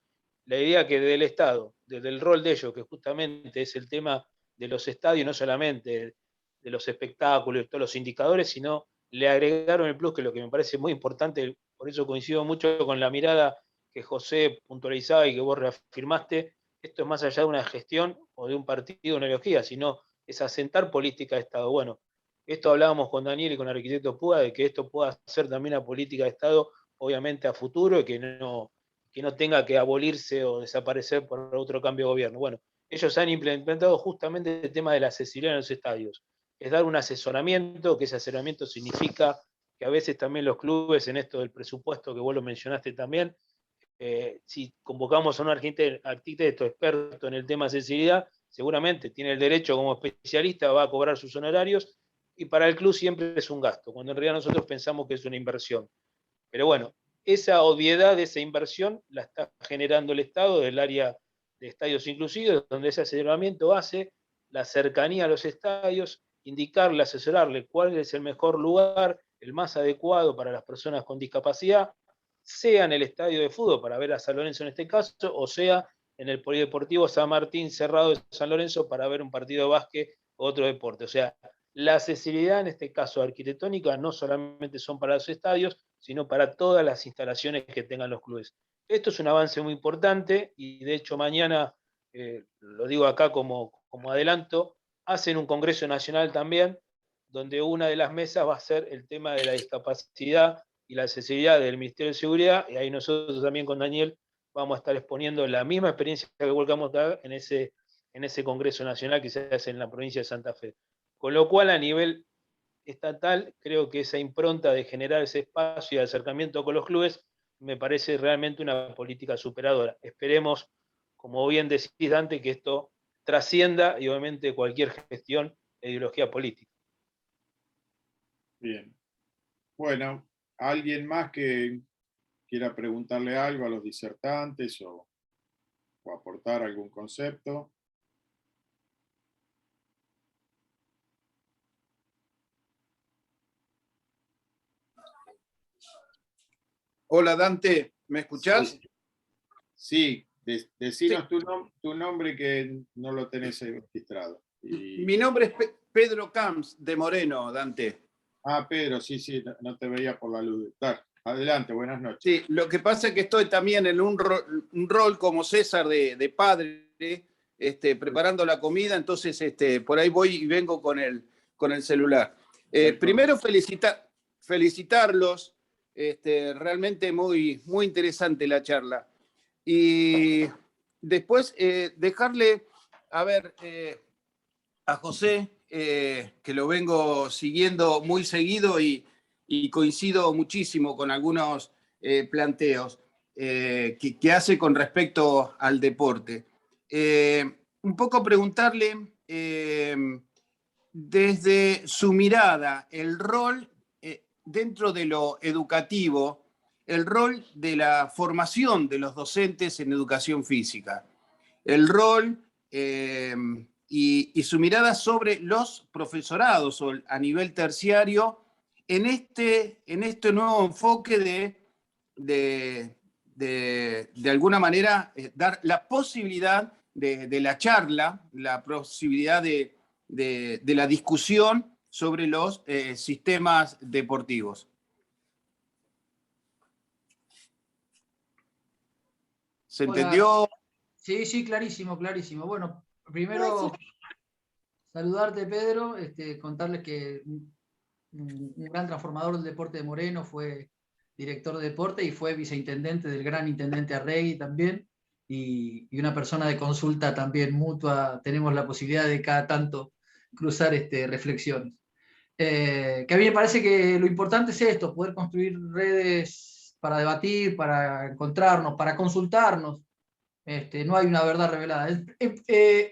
S4: la idea que del Estado, desde el rol de ellos, que justamente es el tema de los estadios, no solamente de los espectáculos y todos los indicadores, sino le agregaron el plus, que es lo que me parece muy importante, por eso coincido mucho con la mirada que José puntualizaba y que vos reafirmaste. Esto es más allá de una gestión o de un partido, una ideología, sino es asentar política de Estado. Bueno, esto hablábamos con Daniel y con el arquitecto Puga, de que esto pueda ser también una política de Estado, obviamente a futuro, y que no tenga que abolirse o desaparecer por otro cambio de gobierno. Bueno, ellos han implementado justamente el tema de la accesibilidad en los estadios. Es dar un asesoramiento, que ese asesoramiento significa que a veces también los clubes, en esto del presupuesto que vos lo mencionaste también, si convocamos a un arquitecto experto en el tema de accesibilidad, seguramente tiene el derecho como especialista, va a cobrar sus honorarios, y para el club siempre es un gasto, cuando en realidad nosotros pensamos que es una inversión. Pero bueno, esa obviedad de esa inversión la está generando el Estado del área de estadios inclusivos, donde ese asesoramiento hace la cercanía a los estadios, indicarle, asesorarle cuál es el mejor lugar, el más adecuado para las personas con discapacidad, sea en el estadio de fútbol para ver a San Lorenzo en este caso, o sea en el Polideportivo San Martín cerrado de San Lorenzo para ver un partido de básquet o otro deporte. O sea, la accesibilidad en este caso arquitectónica no solamente son para los estadios, sino para todas las instalaciones que tengan los clubes. Esto es un avance muy importante y de hecho mañana, lo digo acá como adelanto, hacen un Congreso Nacional también, donde una de las mesas va a ser el tema de la discapacidad y la accesibilidad del Ministerio de Seguridad, y ahí nosotros también con Daniel vamos a estar exponiendo la misma experiencia que volcamos acá en ese Congreso Nacional que se hace en la provincia de Santa Fe. Con lo cual, a nivel estatal, creo que esa impronta de generar ese espacio de acercamiento con los clubes me parece realmente una política superadora. Esperemos, como bien decís, Dante, que esto trascienda y obviamente cualquier gestión de ideología política.
S1: Bien. Bueno, ¿alguien más que quiera preguntarle algo a los disertantes o aportar algún concepto?
S13: Hola Dante, ¿me escuchás?
S1: Sí, decinos tu nombre que no lo tenés ahí registrado.
S13: Mi nombre es Pedro Camps de Moreno, Dante.
S1: Ah, Pedro, sí, no te veía por la luz. Adelante, buenas noches.
S13: Sí, lo que pasa es que estoy también en un rol como César de padre, preparando la comida, entonces por ahí voy y vengo con el celular. Primero felicitarlos, realmente muy, muy interesante la charla. Y después dejarle, a José, que lo vengo siguiendo muy seguido y coincido muchísimo con algunos planteos que hace con respecto al deporte. Un poco preguntarle desde su mirada el rol dentro de lo educativo, el rol de la formación de los docentes en educación física, el rol y su mirada sobre los profesorados a nivel terciario en este nuevo enfoque de alguna manera dar la posibilidad de la charla, la posibilidad de la discusión sobre los sistemas deportivos. ¿Se entendió?
S11: Sí, clarísimo. Bueno, primero saludarte, Pedro, contarles que un gran transformador del deporte de Moreno, fue director de deporte y fue viceintendente del gran intendente Arregui también, y una persona de consulta también mutua. Tenemos la posibilidad de cada tanto cruzar reflexiones. Que a mí me parece que lo importante es esto, poder construir redes para debatir, para encontrarnos, para consultarnos. No hay una verdad revelada.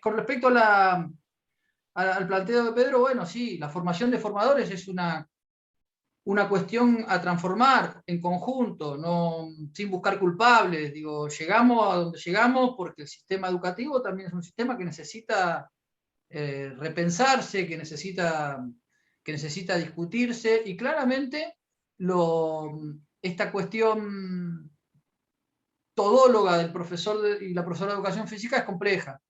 S11: Con respecto al planteo de Pedro, bueno, sí, la formación de formadores es una cuestión a transformar en conjunto, no, sin buscar culpables. Digo, llegamos a donde llegamos porque el sistema educativo también es un sistema que necesita repensarse, que necesita discutirse, y claramente esta cuestión todóloga del profesor y la profesora de educación física es compleja.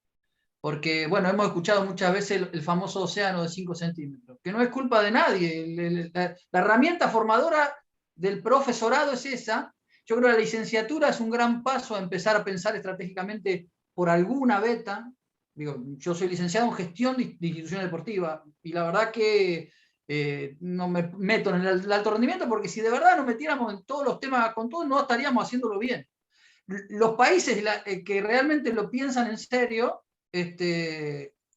S11: Porque, bueno, hemos escuchado muchas veces el famoso océano de 5 centímetros, que no es culpa de nadie. La herramienta formadora del profesorado es esa. Yo creo que la licenciatura es un gran paso a empezar a pensar estratégicamente por alguna beta. Digo, yo soy licenciado en gestión de instituciones deportivas, y la verdad que no me meto en el alto rendimiento, porque si de verdad nos metiéramos en todos los temas con todo, no estaríamos haciéndolo bien. Los países que realmente lo piensan en serio,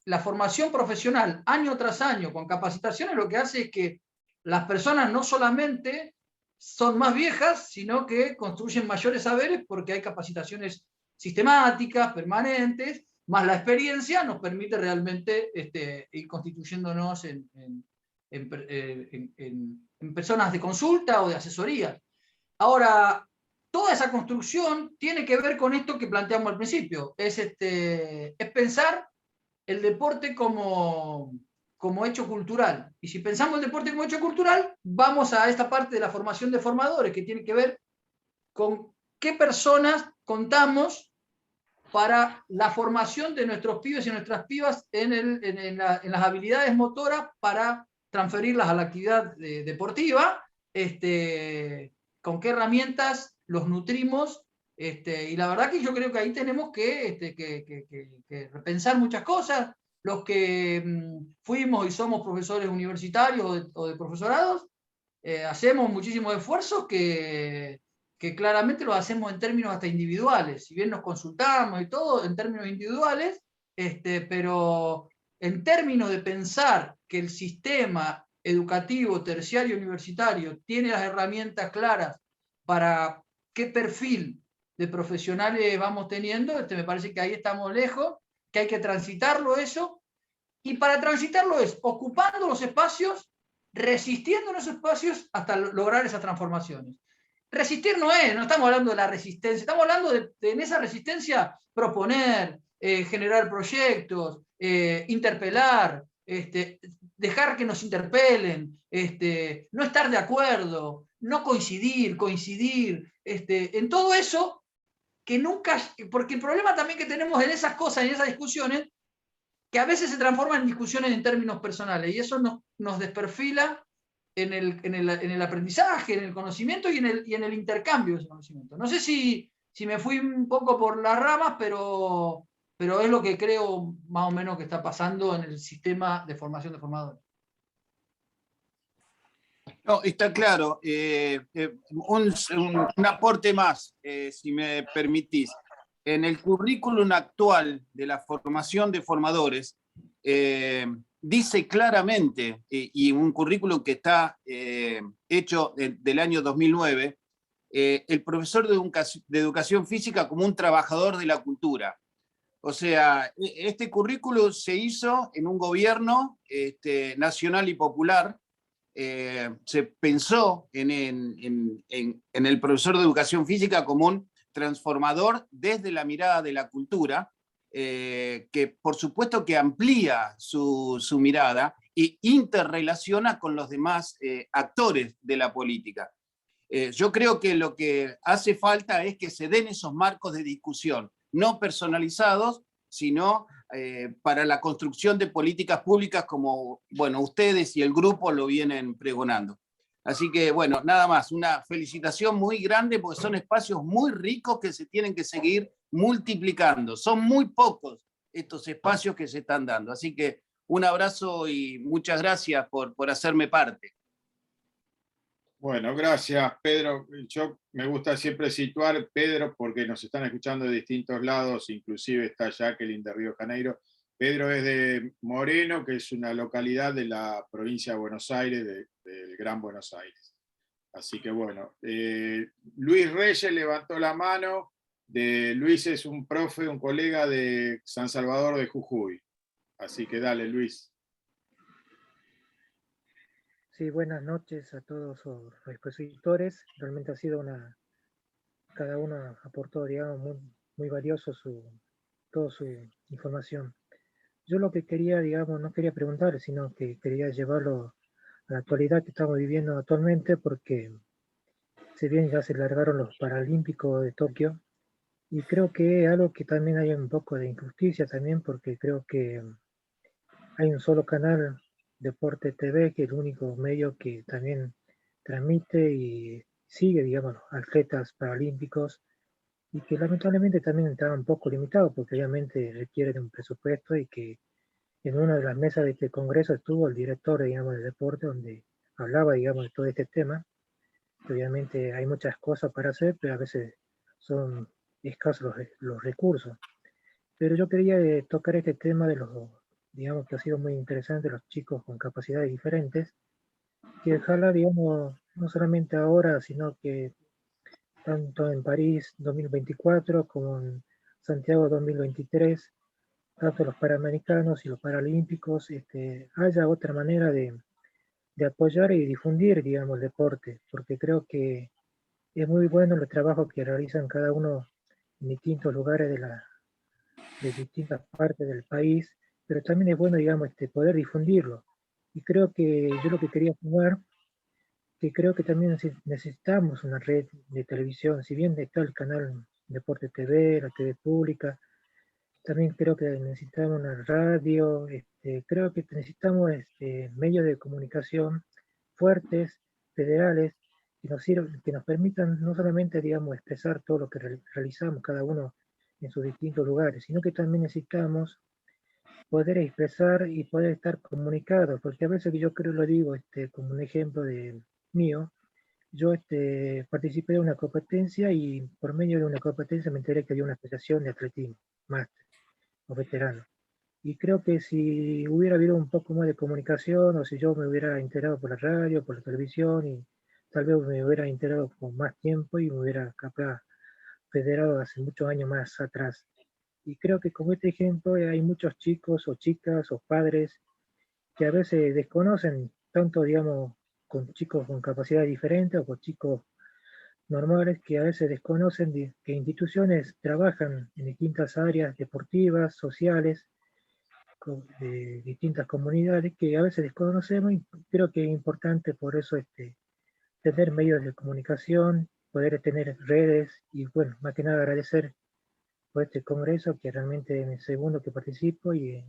S11: la formación profesional año tras año con capacitaciones, lo que hace es que las personas no solamente son más viejas, sino que construyen mayores saberes, porque hay capacitaciones sistemáticas, permanentes, más la experiencia nos permite realmente ir constituyéndonos en personas de consulta o de asesoría. Ahora, toda esa construcción tiene que ver con esto que planteamos al principio, es pensar el deporte como hecho cultural. Y si pensamos el deporte como hecho cultural, vamos a esta parte de la formación de formadores, que tiene que ver con qué personas contamos para la formación de nuestros pibes y nuestras pibas en las habilidades motoras, para transferirlas a la actividad deportiva, con qué herramientas los nutrimos, y la verdad que yo creo que ahí tenemos que repensar muchas cosas. Los que fuimos y somos profesores universitarios o de profesorados, hacemos muchísimos esfuerzos que claramente los hacemos en términos hasta individuales, si bien nos consultamos y todo en términos individuales, pero en términos de pensar que el sistema educativo terciario universitario tiene las herramientas claras para qué perfil de profesionales vamos teniendo, me parece que ahí estamos lejos, que hay que transitarlo eso, y para transitarlo es ocupando los espacios, resistiendo en esos espacios hasta lograr esas transformaciones. Resistir no estamos hablando de la resistencia, estamos hablando de en esa resistencia proponer, generar proyectos, interpelar, dejar que nos interpelen, no estar de acuerdo, no coincidir, en todo eso, que nunca, porque el problema también que tenemos en esas cosas, en esas discusiones, que a veces se transforman en discusiones en términos personales, y eso nos desperfila en el aprendizaje, en el conocimiento y en el intercambio de ese conocimiento. No sé si me fui un poco por las ramas, pero es lo que creo más o menos que está pasando en el sistema de formación de formadores.
S13: No, está claro. Un aporte más, si me permitís. En el currículum actual de la formación de formadores, dice claramente, y un currículum que está hecho del año 2009, el profesor de educación física como un trabajador de la cultura. O sea, este currículum se hizo en un gobierno nacional y popular. Se pensó en el profesor de educación física como un transformador desde la mirada de la cultura, que por supuesto que amplía su mirada e interrelaciona con los demás actores de la política. Yo creo que lo que hace falta es que se den esos marcos de discusión, no personalizados, sino para la construcción de políticas públicas como, bueno, ustedes y el grupo lo vienen pregonando. Así que, bueno, nada más, una felicitación muy grande, porque son espacios muy ricos que se tienen que seguir multiplicando. Son muy pocos estos espacios que se están dando. Así que un abrazo y muchas gracias por hacerme parte.
S1: Bueno, gracias, Pedro. Yo me gusta siempre situar, Pedro, porque nos están escuchando de distintos lados, inclusive está Jacqueline de Río de Janeiro. Pedro es de Moreno, que es una localidad de la provincia de Buenos Aires, del Gran Buenos Aires. Así que bueno, Luis Reyes levantó la mano, Luis es un profe, un colega de San Salvador de Jujuy. Así que dale, Luis.
S14: Sí, buenas noches a todos los expositores. Realmente ha sido cada uno aportó, digamos, muy valioso toda su información. Yo lo que quería, digamos, no quería preguntar, sino que quería llevarlo a la actualidad que estamos viviendo actualmente, porque si bien ya se largaron los Paralímpicos de Tokio, y creo que es algo que también hay un poco de injusticia también, porque creo que hay un solo canal, Deporte TV, que es el único medio que también transmite y sigue, digamos, los atletas paralímpicos, y que lamentablemente también está un poco limitado, porque obviamente requiere de un presupuesto, y que en una de las mesas de este congreso estuvo el director, digamos, de deporte, donde hablaba, digamos, de todo este tema. Obviamente hay muchas cosas para hacer, pero a veces son escasos los recursos. Pero yo quería tocar este tema de digamos, que ha sido muy interesante, los chicos con capacidades diferentes, que ojalá, digamos, no solamente ahora, sino que tanto en París 2024 como en Santiago 2023, tanto los panamericanos y los paralímpicos, haya otra manera de apoyar y difundir, digamos, el deporte, porque creo que es muy bueno el trabajo que realizan cada uno en distintos lugares de distintas partes del país, pero también es bueno, digamos, poder difundirlo. Y creo que yo lo que quería sumar, que creo que también necesitamos una red de televisión, si bien está el canal Deporte TV, la TV pública, también creo que necesitamos una radio, creo que necesitamos medios de comunicación fuertes, federales, que nos permitan no solamente, digamos, expresar todo lo que realizamos cada uno en sus distintos lugares, sino que también necesitamos poder expresar y poder estar comunicados, porque a veces que yo creo, lo digo como un ejemplo mío, yo participé de una competencia, y por medio de una competencia me enteré que había una asociación de atletismo, máster o veterano. Y creo que si hubiera habido un poco más de comunicación, o si yo me hubiera enterado por la radio, por la televisión, y tal vez me hubiera enterado con más tiempo y me hubiera capaz federado hace muchos años más atrás. Y creo que con este ejemplo hay muchos chicos o chicas o padres que a veces desconocen, tanto, digamos, con chicos con capacidades diferentes o con chicos normales, que a veces desconocen que instituciones trabajan en distintas áreas deportivas, sociales, de distintas comunidades, que a veces desconocemos, y creo que es importante por eso tener medios de comunicación, poder tener redes, y bueno, más que nada agradecer por este congreso, que realmente es el segundo que participo, y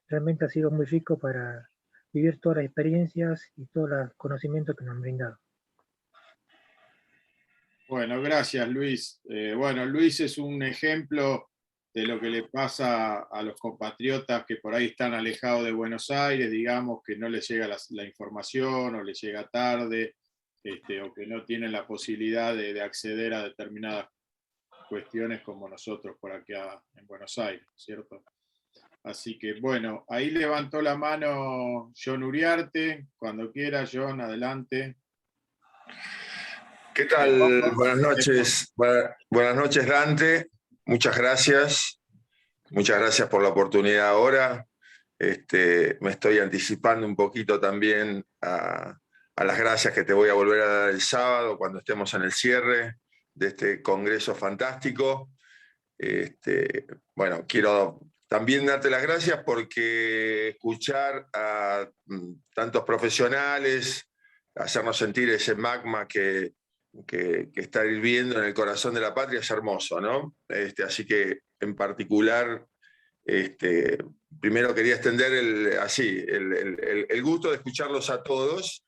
S14: realmente ha sido muy rico para vivir todas las experiencias y todos los conocimientos que nos han brindado.
S1: Bueno, gracias, Luis. Bueno, Luis es un ejemplo de lo que le pasa a los compatriotas que por ahí están alejados de Buenos Aires, digamos, que no les llega la información, o les llega tarde, o que no tienen la posibilidad de acceder a determinadas cuestiones como nosotros por acá en Buenos Aires, ¿cierto? Así que, bueno, ahí levantó la mano John Uriarte. Cuando quiera, John, adelante.
S15: ¿Qué tal? Buenas noches. Buenas noches, Dante. Muchas gracias. Muchas gracias por la oportunidad ahora. Me estoy anticipando un poquito también a las gracias que te voy a volver a dar el sábado cuando estemos en el cierre de este congreso fantástico. Bueno, quiero también darte las gracias porque escuchar a tantos profesionales, hacernos sentir ese magma que está hirviendo en el corazón de la patria es hermoso, ¿no? Así que, en particular, primero quería extender el gusto de escucharlos a todos.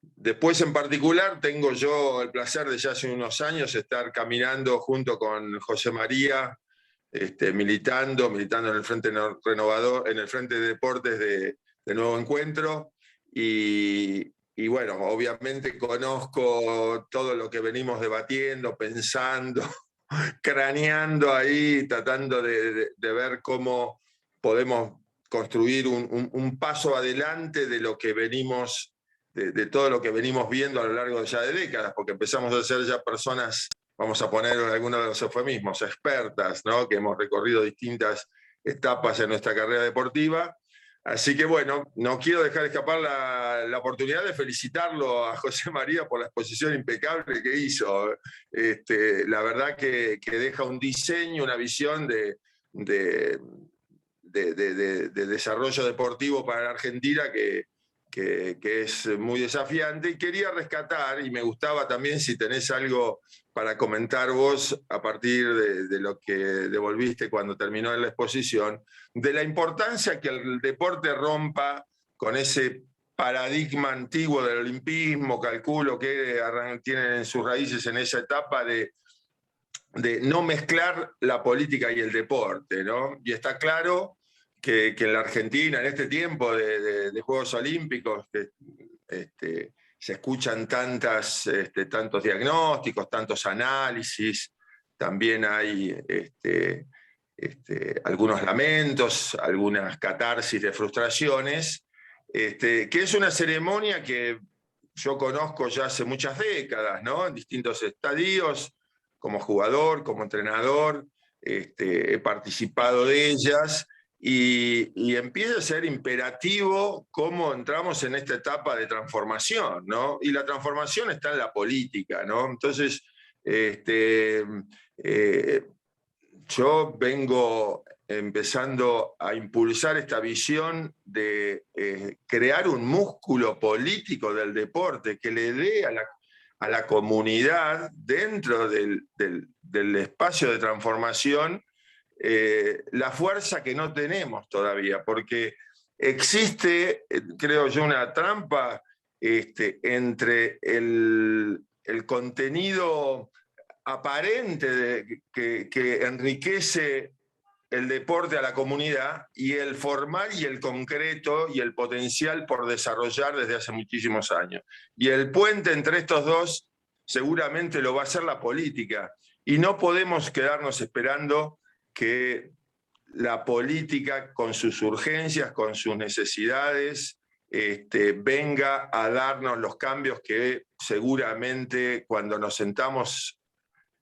S15: Después, en particular, tengo yo el placer de ya hace unos años estar caminando junto con José María, militando en el Frente Renovador, en el Frente de Deportes de Nuevo Encuentro, y bueno, obviamente conozco todo lo que venimos debatiendo, pensando, craneando ahí, tratando de ver cómo podemos construir un paso adelante de lo que venimos, de todo lo que venimos viendo a lo largo ya de décadas, porque empezamos a ser ya personas, vamos a poner algunos de los eufemismos, expertas, ¿no? Que hemos recorrido distintas etapas en nuestra carrera deportiva. Así que bueno, no quiero dejar escapar la oportunidad de felicitarlo a José María por la exposición impecable que hizo. La verdad que deja un diseño, una visión de desarrollo deportivo para la Argentina que es muy desafiante. Y quería rescatar, y me gustaba también si tenés algo para comentar vos a partir de lo que devolviste cuando terminó la exposición, de la importancia que el deporte rompa con ese paradigma antiguo del olimpismo, calculo que tienen en sus raíces en esa etapa de no mezclar la política y el deporte, ¿no? Y está claro que en la Argentina, en este tiempo de Juegos Olímpicos, se escuchan tantos diagnósticos, tantos análisis, también hay algunos lamentos, algunas catarsis de frustraciones, que es una ceremonia que yo conozco ya hace muchas décadas, ¿no? En distintos estadios, como jugador, como entrenador, he participado de ellas, y empieza a ser imperativo cómo entramos en esta etapa de transformación, ¿no? Y la transformación está en la política, ¿no? Entonces, yo vengo empezando a impulsar esta visión de crear un músculo político del deporte que le dé a la comunidad dentro del espacio de transformación la fuerza que no tenemos todavía, porque existe, creo yo, una trampa entre el contenido aparente que enriquece el deporte a la comunidad y el formal y el concreto y el potencial por desarrollar desde hace muchísimos años. Y el puente entre estos dos seguramente lo va a ser la política. Y no podemos quedarnos esperando que la política, con sus urgencias, con sus necesidades, venga a darnos los cambios que seguramente cuando nos sentamos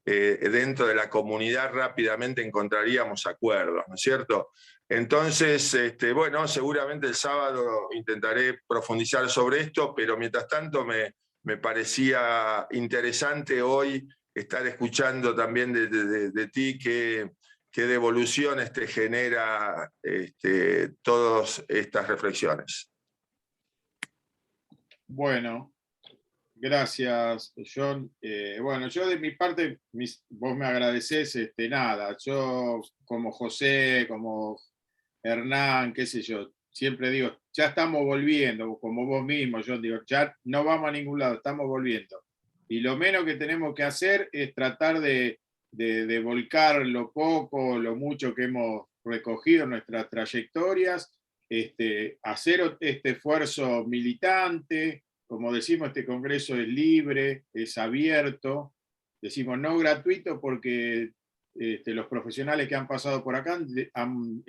S15: dentro de la comunidad rápidamente encontraríamos acuerdos, ¿no es cierto? Entonces, bueno, seguramente el sábado intentaré profundizar sobre esto, pero mientras tanto me parecía interesante hoy estar escuchando también de ti qué devoluciones te genera todas estas reflexiones.
S1: Bueno, gracias, John. Bueno, yo de mi parte, vos me agradecés, nada, yo como José, como Hernán, qué sé yo, siempre digo, ya estamos volviendo, como vos mismo, John, digo, ya no vamos a ningún lado, estamos volviendo. Y lo menos que tenemos que hacer es tratar de volcar lo poco, lo mucho que hemos recogido en nuestras trayectorias, hacer este esfuerzo militante. Como decimos, este congreso es libre, es abierto, decimos no gratuito porque los profesionales que han pasado por acá han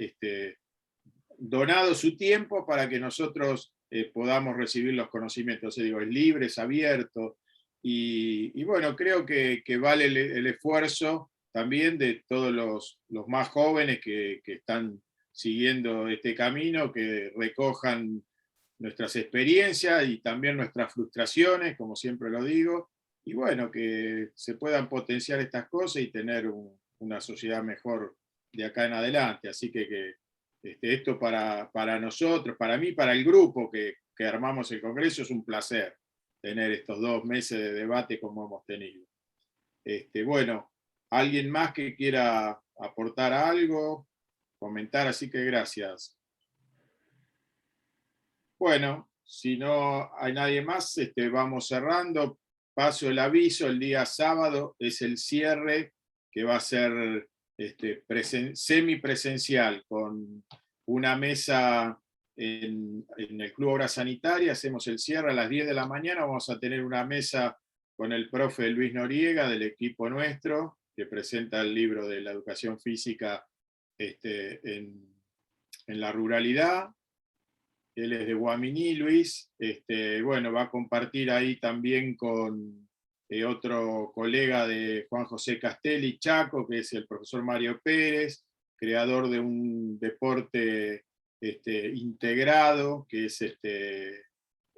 S1: donado su tiempo para que nosotros podamos recibir los conocimientos. Digo, es libre, es abierto, y bueno, creo que vale el esfuerzo también de todos los más jóvenes que están siguiendo este camino, que recojan nuestras experiencias y también nuestras frustraciones, como siempre lo digo, y bueno, que se puedan potenciar estas cosas y tener una sociedad mejor de acá en adelante. Así que esto para nosotros, para mí, para el grupo que armamos el Congreso, es un placer tener estos 2 meses de debate como hemos tenido. Bueno, ¿alguien más que quiera aportar algo, comentar? Así que gracias. Bueno, si no hay nadie más, vamos cerrando. Paso el aviso, el día sábado es el cierre, que va a ser semipresencial, con una mesa en el Club Obras Sanitarias. Hacemos el cierre a las 10 de la mañana, vamos a tener una mesa con el profe Luis Noriega, del equipo nuestro, que presenta el libro de la educación física en la ruralidad. Él es de Guaminí, Luis. Bueno, va a compartir ahí también con otro colega de Juan José Castelli, Chaco, que es el profesor Mario Pérez, creador de un deporte integrado, que es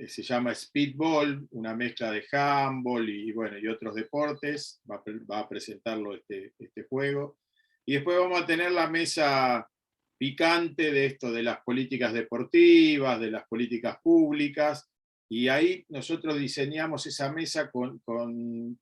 S1: se llama Speedball, una mezcla de handball y otros deportes. Va a presentarlo este juego. Y después vamos a tener la mesa picante de esto, de las políticas deportivas, de las políticas públicas, y ahí nosotros diseñamos esa mesa con un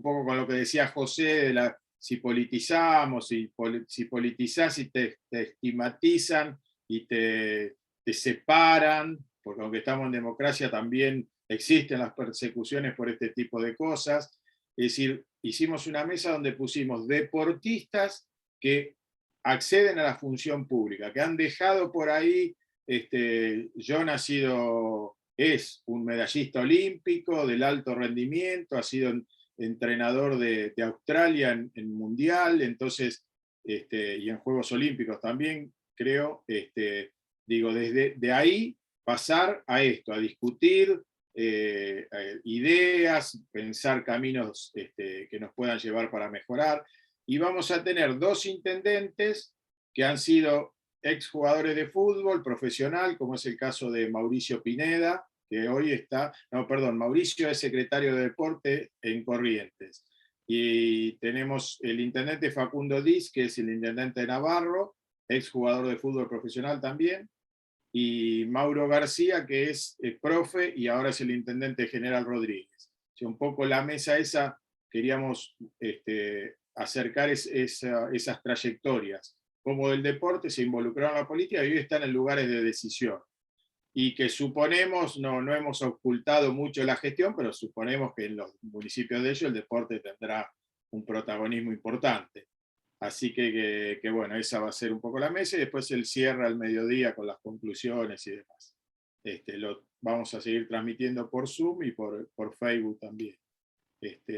S1: poco con lo que decía José, si politizamos, si politizás y te estigmatizan y te separan, porque aunque estamos en democracia también existen las persecuciones por este tipo de cosas. Es decir, hicimos una mesa donde pusimos deportistas que acceden a la función pública, que han dejado por ahí, es un medallista olímpico del alto rendimiento, ha sido entrenador de Australia en Mundial, entonces, y en Juegos Olímpicos también, creo, desde ahí pasar a esto, a discutir ideas, pensar caminos que nos puedan llevar para mejorar, y vamos a tener 2 intendentes que han sido exjugadores de fútbol profesional, como es el caso de Mauricio Pineda, que hoy Mauricio es secretario de Deporte en Corrientes. Y tenemos el intendente Facundo Diz, que es el intendente de Navarro, exjugador de fútbol profesional también, y Mauro García, que es profe y ahora es el intendente General Rodríguez. O sea, un poco la mesa esa queríamos acercar esas trayectorias, como del deporte se involucraron en la política y hoy están en lugares de decisión. Y que suponemos, no hemos ocultado mucho la gestión, pero suponemos que en los municipios de ellos el deporte tendrá un protagonismo importante. Así que esa va a ser un poco la mesa, y después el cierre al mediodía con las conclusiones y demás. Lo vamos a seguir transmitiendo por Zoom y por Facebook también.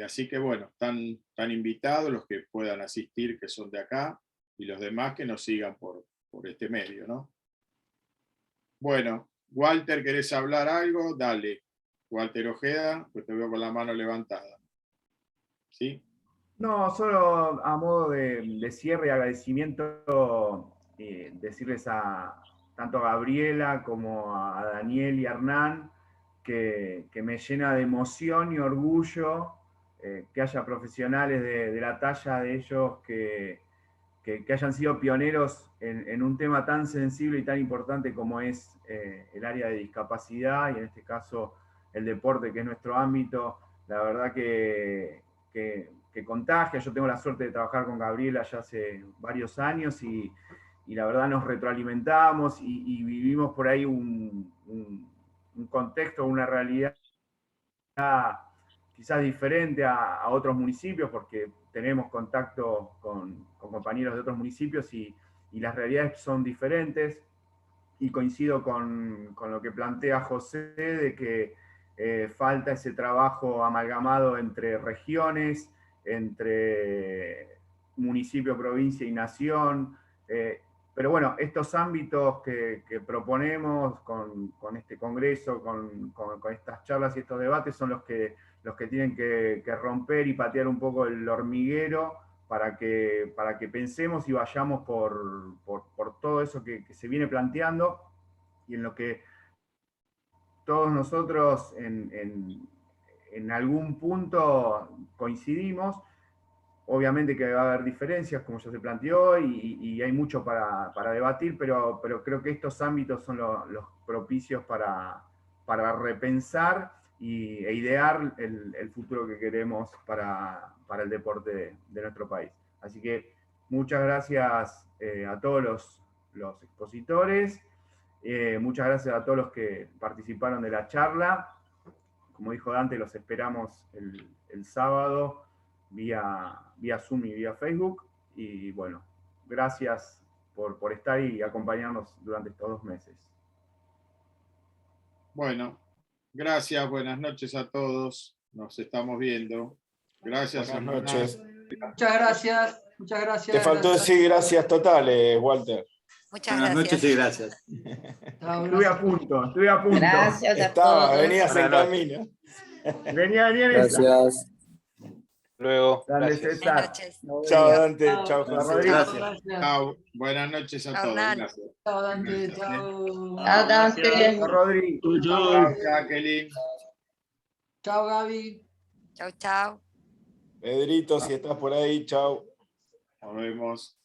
S1: Así que están invitados los que puedan asistir, que son de acá, y los demás que nos sigan por este medio, ¿no? Bueno, Walter, ¿querés hablar algo? Dale. Walter Ojeda, pues te veo con la mano levantada. ¿Sí?
S2: No, solo a modo de cierre y agradecimiento, decirles tanto a Gabriela como a Daniel y a Hernán que me llena de emoción y orgullo que haya profesionales de la talla de ellos que hayan sido pioneros en un tema tan sensible y tan importante como es el área de discapacidad, y en este caso el deporte, que es nuestro ámbito. La verdad que contagia. Yo tengo la suerte de trabajar con Gabriela ya hace varios años, y la verdad nos retroalimentamos y vivimos por ahí un contexto, una realidad quizás diferente a otros municipios, porque tenemos contacto con compañeros de otros municipios y las realidades son diferentes, y coincido con lo que plantea José, de que falta ese trabajo amalgamado entre regiones, entre municipio, provincia y nación, pero bueno, estos ámbitos que proponemos con este congreso, con estas charlas y estos debates, son los que tienen que romper y patear un poco el hormiguero para que pensemos y vayamos por todo eso que se viene planteando, y en lo que todos nosotros en algún punto coincidimos. Obviamente que va a haber diferencias, como ya se planteó, y hay mucho para debatir, pero creo que estos ámbitos son los propicios para repensar e idear el futuro que queremos para el deporte de nuestro país. Así que muchas gracias a todos los expositores, muchas gracias a todos los que participaron de la charla. Como dijo Dante, los esperamos el sábado vía Zoom y vía Facebook, y bueno, gracias por estar y acompañarnos durante estos 2 meses.
S1: Bueno, gracias, buenas noches a todos, nos estamos viendo. Gracias.
S12: Buenas noches.
S11: Muchas gracias.
S12: Te faltó decir gracias totales, Walter.
S3: Muchas
S5: Buenas noches y gracias.
S2: Estuve a punto.
S9: Gracias a todos.
S12: Venías en camino.
S2: Venía.
S7: Gracias.
S4: Luego.
S2: Dale,
S4: Gracias.
S2: César.
S3: Buenas noches.
S12: Chao, Dante. Chao,
S2: Chao,
S12: José.
S2: Rodrigo.
S12: Gracias.
S1: Chao, buenas noches a todos.
S3: Hernán.
S1: Gracias.
S11: Chao, Dante.
S1: Gracias,
S11: Chao.
S9: Chao, Dante.
S2: Chao, Rodri.
S1: Chao, Jacqueline.
S11: Chao, Gaby.
S3: Chau, chau.
S12: Pedrito, si estás por ahí, chao.
S1: Nos vemos.